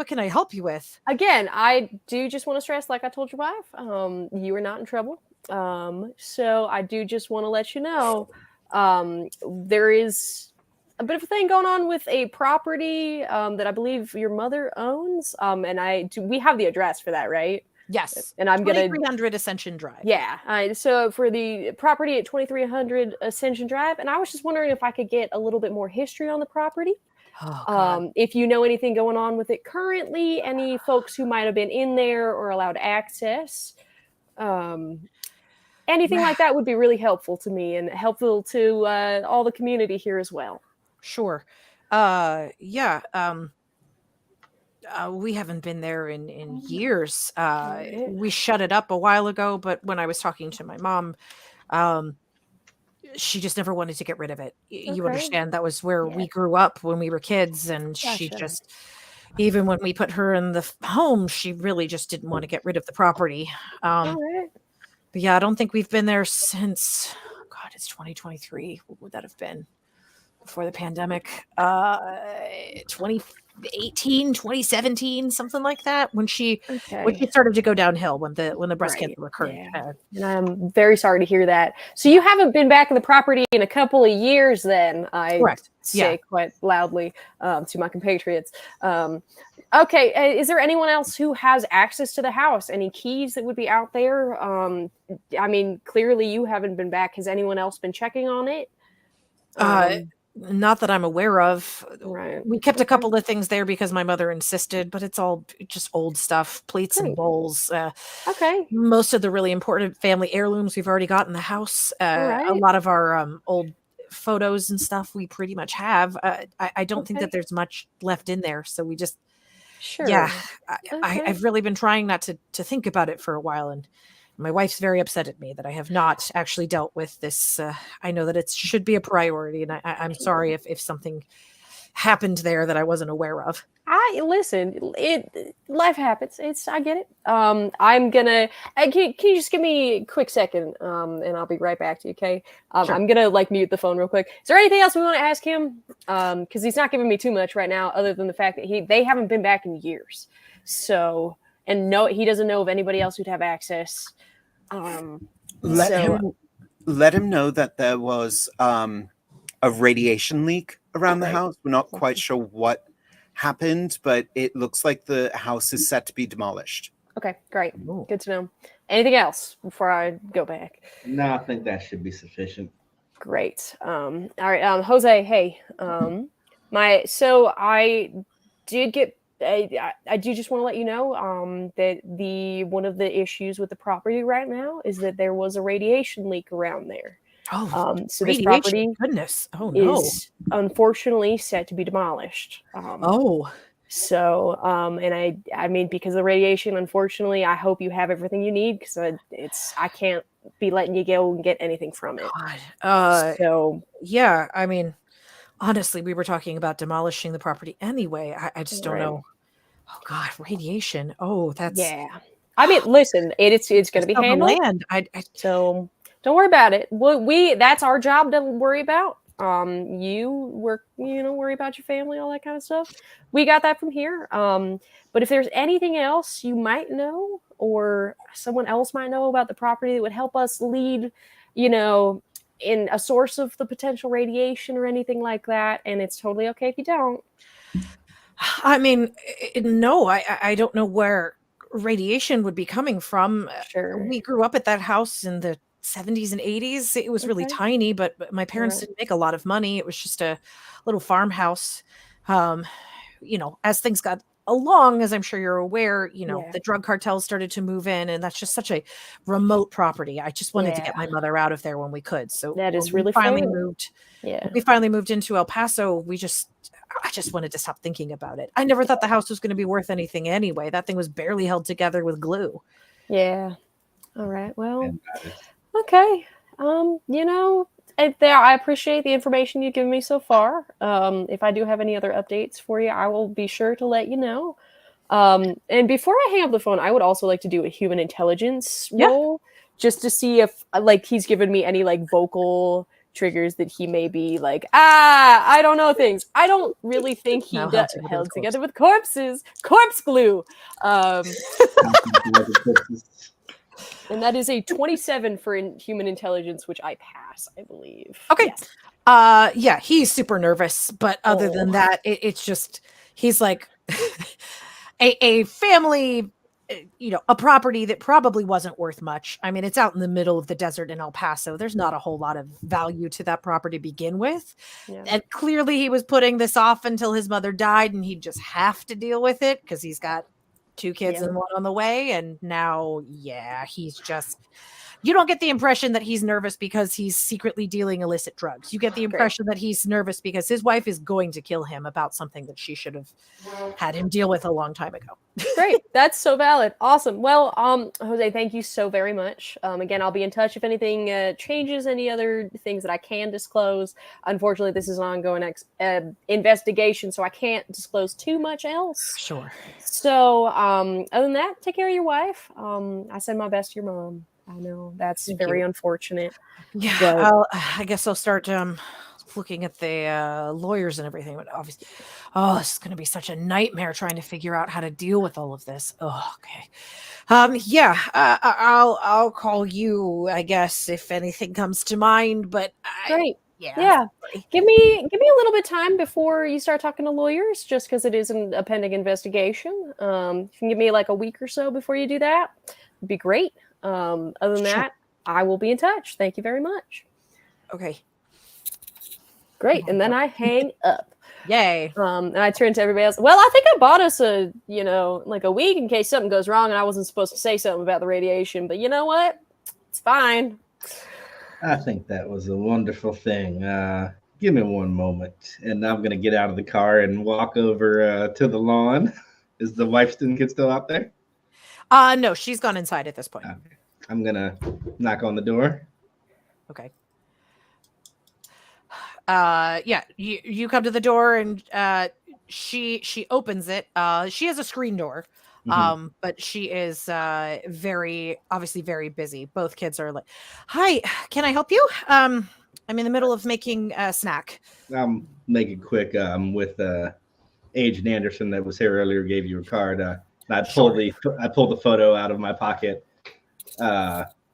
can I help you with? Again, I do just want to stress, like I told your wife, you are not in trouble. So I do just want to let you know, there is a bit of a thing going on with a property that I believe your mother owns. And we have the address for that, right? Yes. And I'm gonna 2300 Ascension Drive. Yeah. So for the property at 2300 Ascension Drive, and I was just wondering if I could get a little bit more history on the property. Oh, If you know anything going on with it currently, any folks who might have been in there or allowed access, anything like that would be really helpful to me and helpful to all the community here as well. Sure. Yeah. We haven't been there in years. We shut it up a while ago, but when I was talking to my mom, she just never wanted to get rid of it. You understand, that was where we grew up when we were kids, and she just, even when we put her in the home, she really just didn't want to get rid of the property. But yeah, I don't think we've been there since, God, it's 2023. What would that have been? Before the pandemic, 2018, 2017, something like that, when she started to go downhill, when the breast cancer occurred. And I'm very sorry to hear that. So you haven't been back in the property in a couple of years then, I say quite loudly to my compatriots. Okay, is there anyone else who has access to the house? Any keys that would be out there? I mean, clearly you haven't been back. Has anyone else been checking on it? Not that I'm aware of. Right. We kept a couple of things there because my mother insisted, but it's all just old stuff, plates and bowls. Most of the really important family heirlooms we've already got in the house. A lot of our old photos and stuff we pretty much have. I don't think that there's much left in there. So we just, I've really been trying not to think about it for a while, and my wife's very upset at me that I have not actually dealt with this. I know that it should be a priority, and I'm sorry if something happened there that I wasn't aware of. Life happens. I get it. I'm gonna. Can you just give me a quick second, and I'll be right back to you. Okay. Sure. I'm gonna mute the phone real quick. Is there anything else we want to ask him? Because he's not giving me too much right now, other than the fact that they haven't been back in years. So, and no, he doesn't know of anybody else who'd have access. Let So him know that there was a radiation leak around the Right. house. We're not quite sure what happened, but it looks like the house is set to be demolished. okay, great, Ooh. good to know. Anything else before I go back? No, I think that should be sufficient. Great. All right, Jose. Hey, so I did get. I do just want to let you know that one of the issues with the property right now is that there was a radiation leak around there. Oh, So this radiation. property Goodness. Oh no. is unfortunately set to be demolished. Oh. So, and I mean, because of the radiation, unfortunately, I hope you have everything you need because I can't be letting you go and get anything from it. God. So, Yeah, I mean, honestly, we were talking about demolishing the property anyway. I just don't Right. know. Oh God, radiation. Oh, that's yeah. I mean, listen, it's going to be on the handled. land. So don't worry about it. That's our job to worry about. You work, worry about your family, all that kind of stuff. We got that from here. But if there's anything else you might know or someone else might know about the property that would help us lead, in a source of the potential radiation or anything like that, and it's totally okay if you don't. I mean, no, I don't know where radiation would be coming from. Sure. We grew up at that house in the 70s and 80s. It was really Okay. tiny, but my parents Right. didn't make a lot of money. It was just a little farmhouse. As things got along, as I'm sure you're aware, Yeah. the drug cartels started to move in, and that's just such a remote property. I just wanted to get my mother out of there when we could. So That is when really we finally fair. moved. Yeah. When we finally moved into El Paso, I just wanted to stop thinking about it. I never thought the house was going to be worth anything anyway. That thing was barely held together with glue. Yeah. All right. Well, And that is- okay. I appreciate the information you've given me so far. If I do have any other updates for you, I will be sure to let you know. And before I hang up the phone, I would also like to do a human intelligence roll just to see if he's given me any vocal triggers that he may be I don't know things. I don't really think he Now held together with corpses. Corpse glue. And that is a 27 for human intelligence, which I pass, I believe. Okay. Yes. Yeah, he's super nervous, but other than that, it's just he's like a family, a property that probably wasn't worth much. I mean, it's out in the middle of the desert in El Paso. There's not a whole lot of value to that property to begin with. Yeah. And clearly he was putting this off until his mother died, and he'd just have to deal with it because he's got 2 kids and 1 on the way. And now, he's just, you don't get the impression that he's nervous because he's secretly dealing illicit drugs. You get the impression that he's nervous because his wife is going to kill him about something that she should have had him deal with a long time ago. Great. That's so valid. Awesome. Well, Jose, thank you so very much. Again, I'll be in touch if anything changes, any other things that I can disclose. Unfortunately, this is an ongoing investigation, so I can't disclose too much else. Sure. So, other than that, take care of your wife. I send my best to your mom. I know that's very unfortunate. Yeah, but I guess I'll start looking at the lawyers and everything. But obviously, this is going to be such a nightmare trying to figure out how to deal with all of this. Oh, okay. I'll call you, I guess, if anything comes to mind. But great. Yeah. Give me a little bit of time before you start talking to lawyers, just because it is a pending investigation. You can give me a week or so before you do that. It'd be great. Other than that, I will be in touch. Thank you very much. Okay. Great. And then I hang up. Yay. And I turn to everybody else. Well, I think I bought us a week in case something goes wrong and I wasn't supposed to say something about the radiation. But you know what? It's fine. I think that was a wonderful thing. Give me one moment, and I'm going to get out of the car and walk over to the lawn. Is the wife still out there? No, she's gone inside at this point. Okay. I'm going to knock on the door. Okay. You come to the door and she opens it. She has a screen door. But she is obviously very busy. Both kids are like, "Hi, can I help you?" I'm in the middle of making a snack. I'll make it quick. With Agent Anderson that was here earlier gave you a card. I pulled the photo out of my pocket.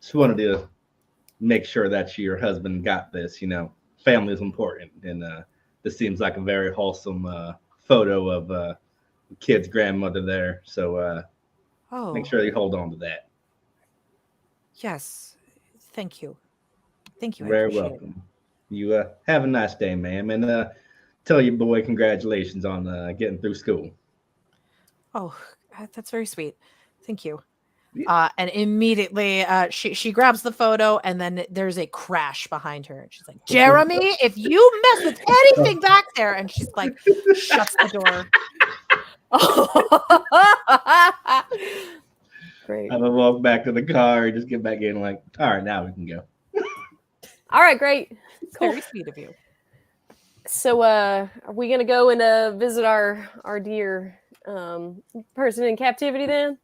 just wanted to make sure that your husband got this. Family is important, and this seems like a very wholesome photo of the kid's grandmother there. So make sure you hold on to that. Yes. Thank you. Thank you. You're very welcome. You have a nice day, ma'am, and tell your boy congratulations on getting through school. Oh, that's very sweet. Thank you. And immediately she grabs the photo, and then there's a crash behind her. And she's like, Jeremy, if you mess with anything back there, and she's like, shuts the door. Great. I'm gonna walk back to the car and just get back in, like, all right, now we can go. All right, great. Cool. Very sweet of you. So are we gonna go and visit our dear person in captivity then?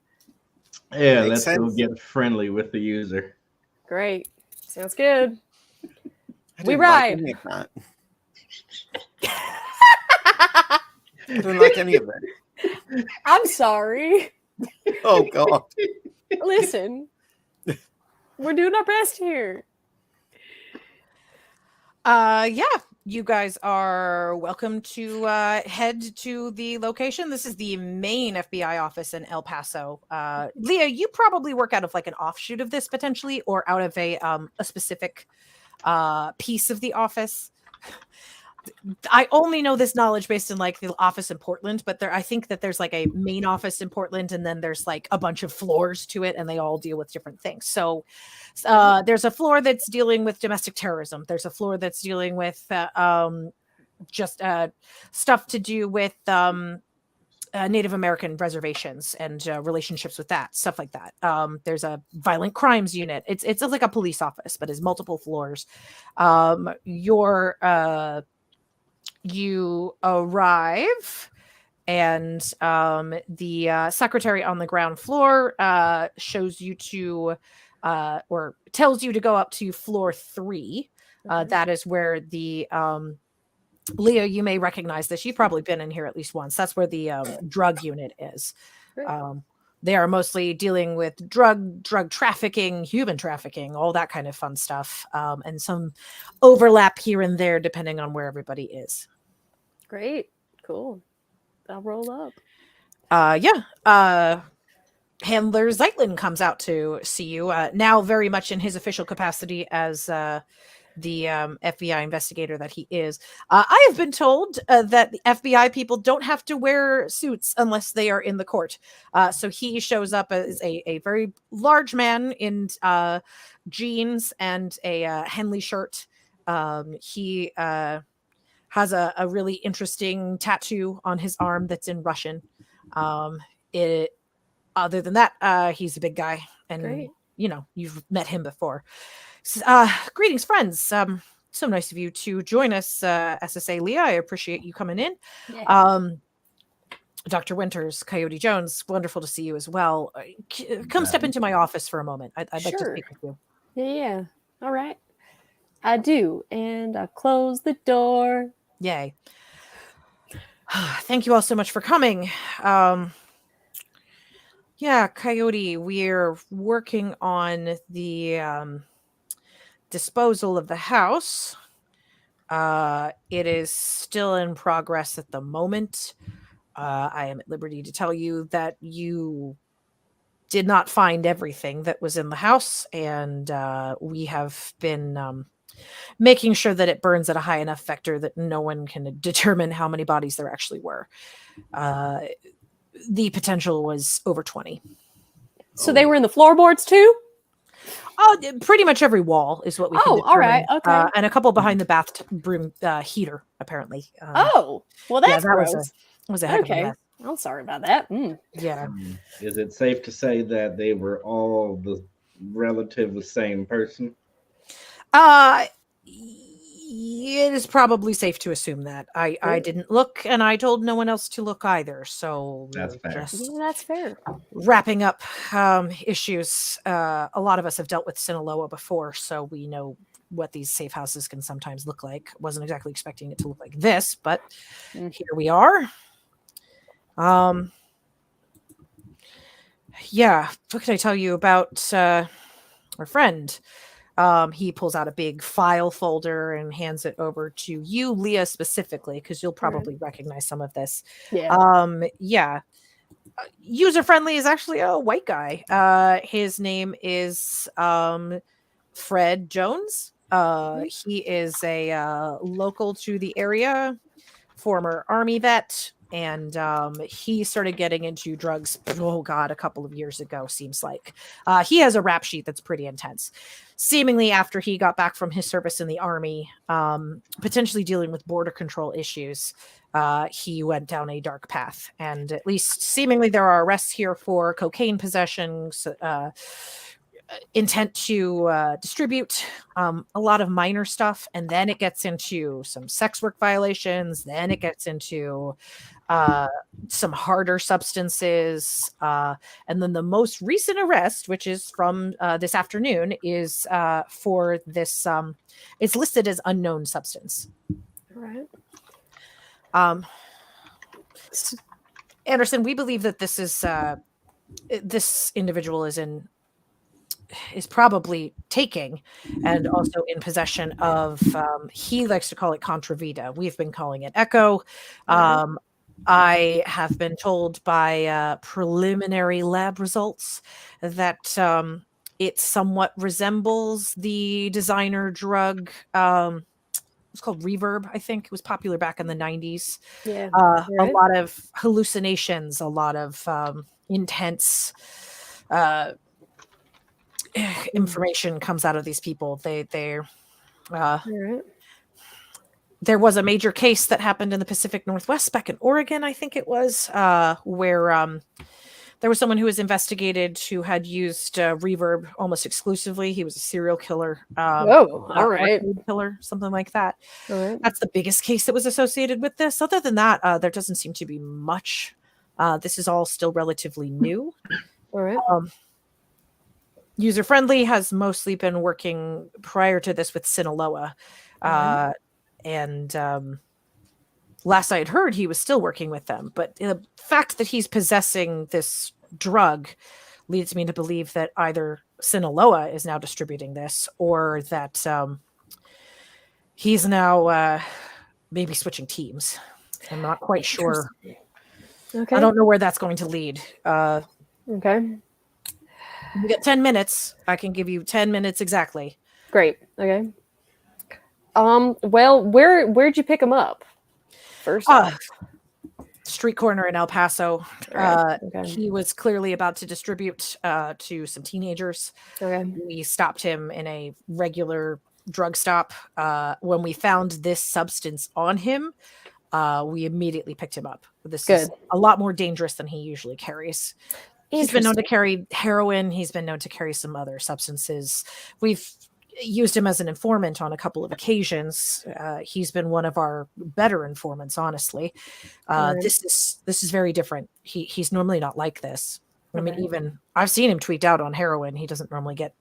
Yeah, Makes let's sense. go get friendly with the user. Great. Sounds good. I We didn't ride. Like any of that. I didn't like any of it. I'm sorry. Oh God. Listen, we're doing our best here. Yeah, you guys are welcome to head to the location. This is the main FBI office in El Paso. Leah, you probably work out of like an offshoot of this potentially, or out of a specific piece of the office. I only know this knowledge based in like the office in Portland, but I think that there's like a main office in Portland, and then there's like a bunch of floors to it, and they all deal with different things. So there's a floor that's dealing with domestic terrorism. There's a floor that's dealing with just stuff to do with Native American reservations and relationships with that, stuff like that. There's a violent crimes unit. It's like a police office, but it's multiple floors. You arrive, and the secretary on the ground floor shows you to or tells you to go up to floor 3. That is where the Leo, you may recognize this. You've probably been in here at least once. That's where the drug unit is. They are mostly dealing with drug trafficking, human trafficking, all that kind of fun stuff, and some overlap here and there depending on where everybody is. Great. Cool. I'll roll up. Handler Zeitlin comes out to see you, now very much in his official capacity as the FBI investigator that he is. I have been told that the FBI people don't have to wear suits unless they are in the court. So he shows up as a very large man in jeans and a Henley shirt. He has a really interesting tattoo on his arm that's in Russian. Other than that, he's a big guy, and Great. You've met him before. Greetings, friends. So nice of you to join us, SSA Leah. I appreciate you coming in. Yeah. Dr. Winters, Coyote Jones, wonderful to see you as well. Come step into my office for a moment. I'd like to Sure. speak with you. Yeah. All right. I do. And I close the door. Yay. Thank you all so much for coming. Yeah, Coyote, we're working on the disposal of the house. It is still in progress at the moment. I am at liberty to tell you that you did not find everything that was in the house, and we have been making sure that it burns at a high enough vector that no one can determine how many bodies there actually were. The potential was over 20. So they were in the floorboards too? Oh, pretty much every wall is what we can all right. determine. Okay. And a couple behind the bathroom heater, apparently. Well, that's that gross. was a heck of a Okay. mess. I'm sorry about that. Yeah. Is it safe to say that they were all the relatively same person? It is probably safe to assume that. I didn't look, and I told no one else to look either. So That's fair. just Yeah, that's fair. wrapping up issues. A lot of us have dealt with Sinaloa before, so we know what these safe houses can sometimes look like. Wasn't exactly expecting it to look like this, but here we are. Yeah, what can I tell you about our friend. He pulls out a big file folder and hands it over to you, Leah, specifically, because you'll probably recognize some of this. Yeah. User friendly is actually a white guy. His name is Fred Jones. He is a local to the area, former Army vet, and he started getting into drugs, a couple of years ago, seems like. He has a rap sheet that's pretty intense. Seemingly after he got back from his service in the Army, potentially dealing with border control issues, he went down a dark path. And at least seemingly there are arrests here for cocaine possession, intent to distribute, a lot of minor stuff, and then it gets into some sex work violations, then it gets into some harder substances, and then the most recent arrest, which is from this afternoon, is for this it's listed as unknown substance. Right. Anderson, we believe that this is this individual is probably taking and also in possession of, he likes to call it Contravita. We've been calling it Echo. I have been told by preliminary lab results that it somewhat resembles the designer drug. It's called Reverb, I think. It was popular back in the 90s. Yeah. A lot of hallucinations, a lot of intense information comes out of these people. There was a major case that happened in the Pacific Northwest back in Oregon, I think it was, where there was someone who was investigated who had used Reverb almost exclusively. He was a serial killer. All right. Killer, something like that. All right. That's the biggest case that was associated with this. Other than that, there doesn't seem to be much. This is all still relatively new. All right. User Friendly has mostly been working prior to this with Sinaloa. And last I had heard, he was still working with them. But the fact that he's possessing this drug leads me to believe that either Sinaloa is now distributing this, or that he's now maybe switching teams. I'm not quite sure. Okay. I don't know where that's going to lead. Okay. You get 10 minutes. I can give you 10 minutes exactly. Great. Okay. Well, where'd you pick him up? First off. Street corner in El Paso. Right. Okay. He was clearly about to distribute to some teenagers. Okay. We stopped him in a regular drug stop. When we found this substance on him, we immediately picked him up. This is a lot more dangerous than he usually carries. He's been known to carry heroin. He's been known to carry some other substances. We've used him as an informant on a couple of occasions. He's been one of our better informants, honestly. This is very different. He's normally not like this. I mean, even I've seen him tweet out on heroin. He doesn't normally get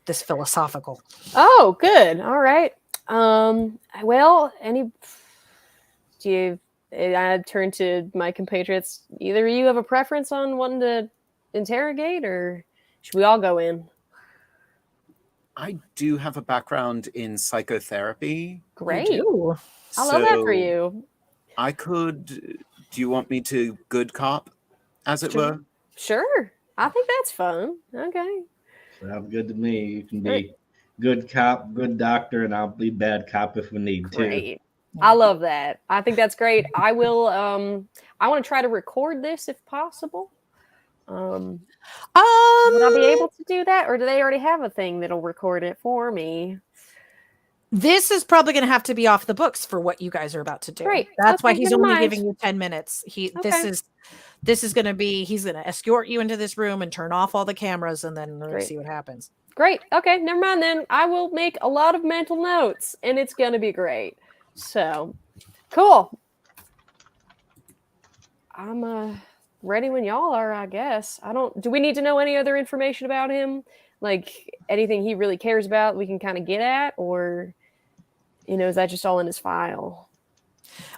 this philosophical. Oh, good. All right. Well, I turn to my compatriots. Either of you have a preference on wanting to interrogate, or should we all go in? I do have a background in psychotherapy. Great. I love that for you. I could. Do you want me to good cop, as it were? Sure. I think that's fun. Okay. Sounds good to me. You can be good cop, good doctor, and I'll be bad cop if we need to. I love that. I think that's great. I will. I want to try to record this if possible. Would I be able to do that, or do they already have a thing that'll record it for me? This is probably going to have to be off the books for what you guys are about to do. Great. That's why he's only giving you 10 minutes. This is going to be, he's going to escort you into this room and turn off all the cameras, and then we'll see what happens. Great. Okay. Never mind then. I will make a lot of mental notes, and it's going to be great. So cool. I'm ready when y'all are, I guess. Do we need to know any other information about him? Like anything he really cares about we can kind of get at, or, is that just all in his file?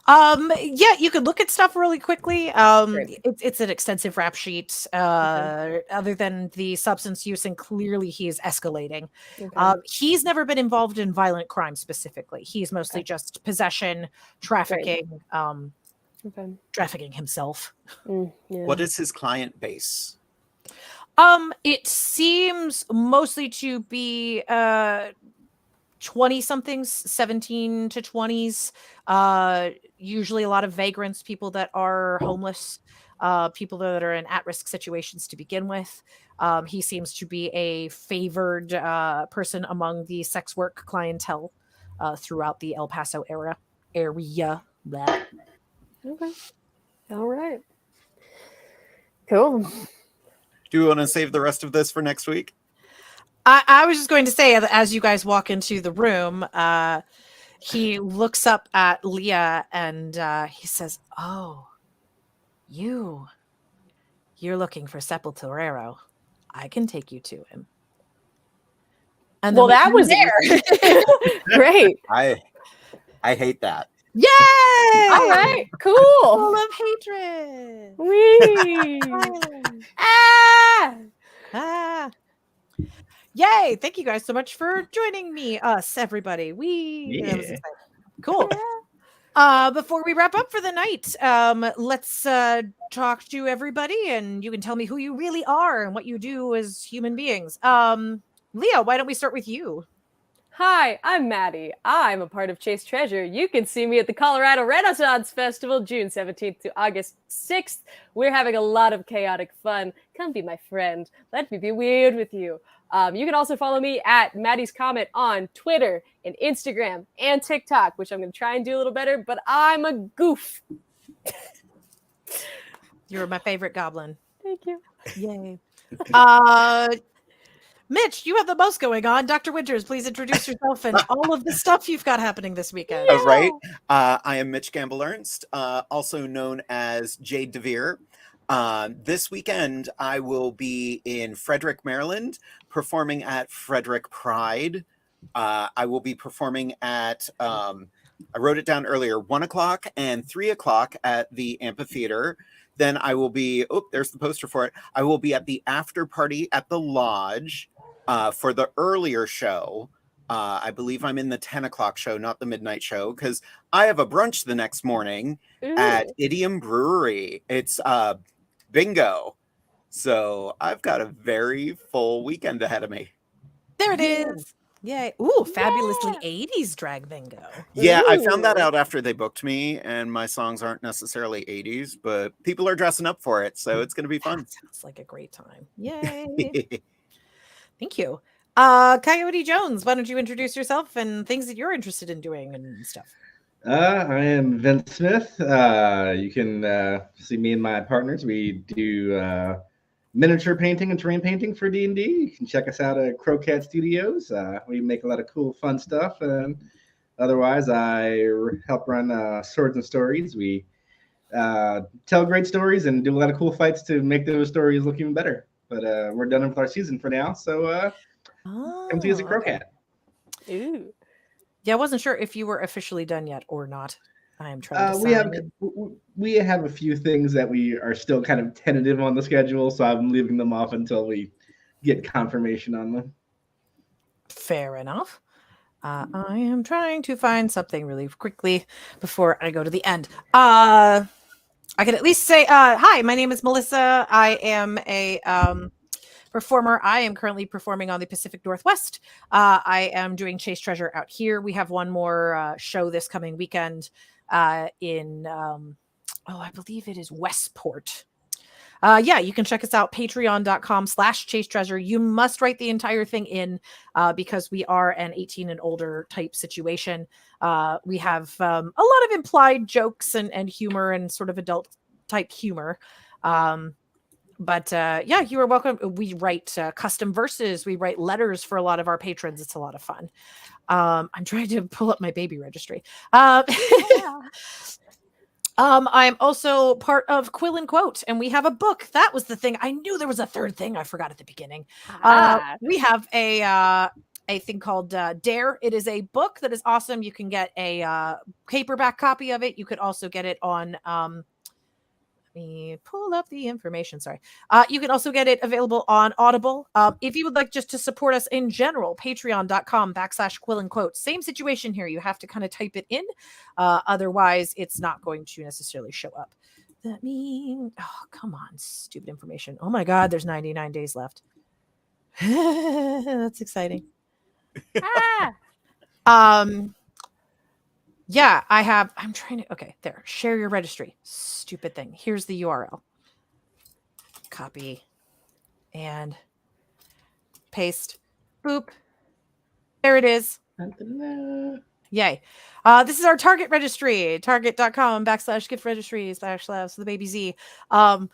Yeah, you could look at stuff really quickly. Great. It's an extensive rap sheet. Other than the substance use, and clearly he is escalating. Okay. He's never been involved in violent crime specifically. He's mostly Okay. just possession, trafficking, Okay. trafficking himself. Yeah. What is his client base? It seems mostly to be 20 somethings, 17 to 20s, usually a lot of vagrants, people that are homeless, people that are in at-risk situations to begin with. He seems to be a favored person among the sex work clientele throughout the El Paso area. Blah. Okay. All right. Cool. Do you want to save the rest of this for next week? I was just going to say, as you guys walk into the room, he looks up at Leah and he says, "Oh, you're looking for Sepulturero. I can take you to him." And Well, then that was there. great. I hate that. Yay! All right. Full Cool. of hatred. Whee! Ah. Yay! Thank you guys so much for joining me, everybody. That was exciting. Cool. Before we wrap up for the night, let's talk to everybody, and you can tell me who you really are and what you do as human beings. Leah, why don't we start with you? Hi, I'm Maddie. I'm a part of Chase Treasure. You can see me at the Colorado Renaissance Festival, June 17th to August 6th. We're having a lot of chaotic fun. Come be my friend. Let me be weird with you. You can also follow me at Maddie's Comet on Twitter and Instagram and TikTok, which I'm going to try and do a little better, but I'm a goof. You're my favorite goblin. Thank you. Yay. Mitch, you have the most going on. Dr. Winters, please introduce yourself and all of the stuff you've got happening this weekend. All right. I am Mitch Gamble Ernst, also known as Jade DeVere. This weekend, I will be in Frederick, Maryland, performing at Frederick Pride. I will be performing at, I wrote it down earlier, 1 o'clock and 3 o'clock at the amphitheater. Then I will be, there's the poster for it. I will be at the after party at the Lodge for the earlier show. I believe I'm in the 10 o'clock show, not the midnight show, because I have a brunch the next morning at Idiom Brewery. It's bingo. So I've got a very full weekend ahead of me. There it is. Yay. Ooh, fabulously 80s drag bingo. Yeah, I found that out after they booked me, and my songs aren't necessarily 80s, but people are dressing up for it, so it's going to be fun. That sounds like a great time. Yay. Thank you. Coyote Jones, why don't you introduce yourself and things that you're interested in doing and stuff? I am Vince Smith. You can see me and my partners. We do miniature painting and terrain painting for D&D. You can check us out at Crowcat Studios. We make a lot of cool, fun stuff. And otherwise, I help run Swords and Stories. We tell great stories and do a lot of cool fights to make those stories look even better. But we're done with our season for now. So come see us at Crowcat. Ooh. Yeah, I wasn't sure if you were officially done yet or not. I am trying to we have a few things that we are still kind of tentative on the schedule, so I'm leaving them off until we get confirmation on them. Fair enough. I am trying to find something really quickly before I go to the end. I can at least say, hi, my name is Melissa. I am a performer. I am currently performing on the Pacific Northwest. I am doing Chase Treasure out here. We have one more show this coming weekend in, I believe it is Westport. Yeah, you can check us out, patreon.com/Chase Treasure. You must write the entire thing in because we are an 18 and older type situation. We have a lot of implied jokes and humor and sort of adult type humor. But yeah, you are welcome. We write custom verses. We write letters for a lot of our patrons. It's a lot of fun. I'm trying to pull up my baby registry. I'm also part of Quill and Quote, and we have a book. That was the thing. I knew there was a third thing I forgot at the beginning. We have a a thing called Dare. It is a book that is awesome. You can get a paperback copy of it. You could also get it on let me pull up the information. Sorry. You can also get it available on Audible. If you would like just to support us in general, patreon.com/Quill and Quote. Same situation here. You have to kind of type it in. Otherwise, it's not going to necessarily show up. That means, oh, come on, stupid information. Oh my God, there's 99 days left. That's exciting. Yeah, I'm trying to, okay, there, share your registry. Stupid thing. Here's the URL. Copy and paste. Boop. There it is. Yay. This is our Target registry, target.com/gift registry /labs the baby Z. I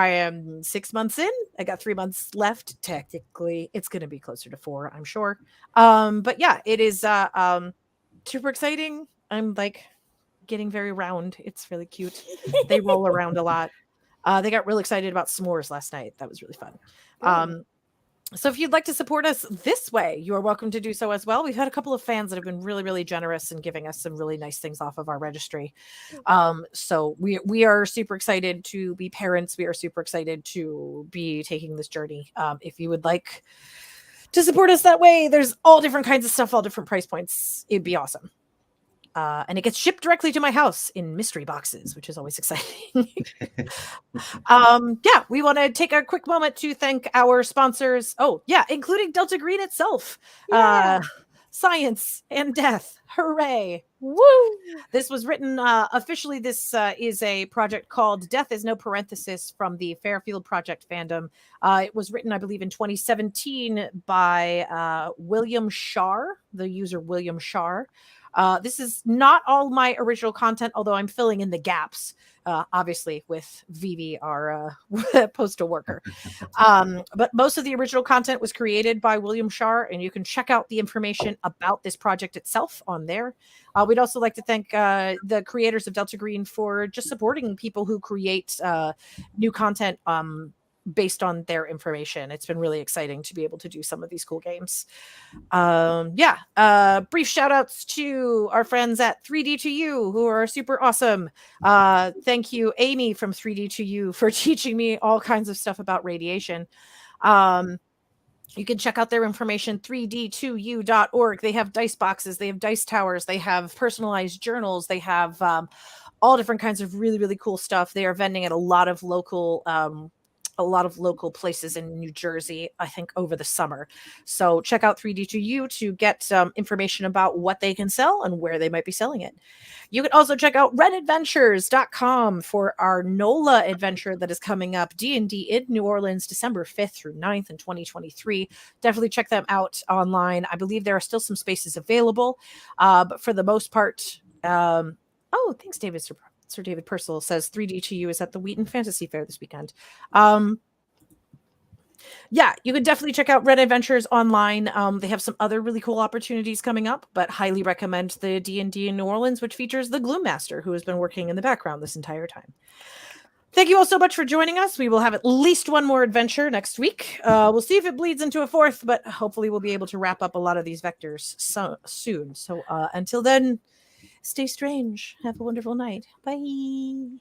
am 6 months in. I got 3 months left. Technically, it's going to be closer to 4, I'm sure. But yeah, it is super exciting. I'm like getting very round. It's really cute. They roll around a lot. They got really excited about s'mores last night. That was really fun. So if you'd like to support us this way, you are welcome to do so as well. We've had a couple of fans that have been really, really generous and giving us some really nice things off of our registry. So we are super excited to be parents. We are super excited to be taking this journey. If you would like to support us that way, there's all different kinds of stuff, all different price points. It'd be awesome. And it gets shipped directly to my house in mystery boxes, which is always exciting. Yeah, we want to take a quick moment to thank our sponsors. Oh, yeah, including Delta Green itself. Yeah. Science and Death. Hooray. Woo! This was written officially. This is a project called Death is No Parenthesis from the Fairfield Project fandom. It was written, I believe, in 2017 by William Shar, the user William Shar. This is not all my original content, although I'm filling in the gaps, obviously, with Vivi, our postal worker. But most of the original content was created by William Shar, and you can check out the information about this project itself on there. We'd also like to thank the creators of Delta Green for just supporting people who create new content based on their information. It's been really exciting to be able to do some of these cool games. Brief shout outs to our friends at 3D2U who are super awesome. Thank you, Amy from 3D2U, for teaching me all kinds of stuff about radiation. You can check out their information, 3d2u.org. They have dice boxes, they have dice towers, they have personalized journals, they have all different kinds of really, really cool stuff. They are vending at a lot of local places in New Jersey, I think, over the summer. So check out 3D2U to get information about what they can sell and where they might be selling it. You can also check out redadventures.com for our NOLA adventure that is coming up, D&D in New Orleans, December 5th through 9th in 2023. Definitely check them out online. I believe there are still some spaces available, but for the most part, thanks, David. Sir David Purcell says 3D2U is at the Wheaton Fantasy Fair this weekend. Yeah, you can definitely check out Red Adventures online. They have some other really cool opportunities coming up, but highly recommend the D&D in New Orleans, which features the Gloom Master, who has been working in the background this entire time. Thank you all so much for joining us. We will have at least one more adventure next week. We'll see if it bleeds into a fourth, but hopefully we'll be able to wrap up a lot of these vectors soon. So until then, stay strange. Have a wonderful night. Bye.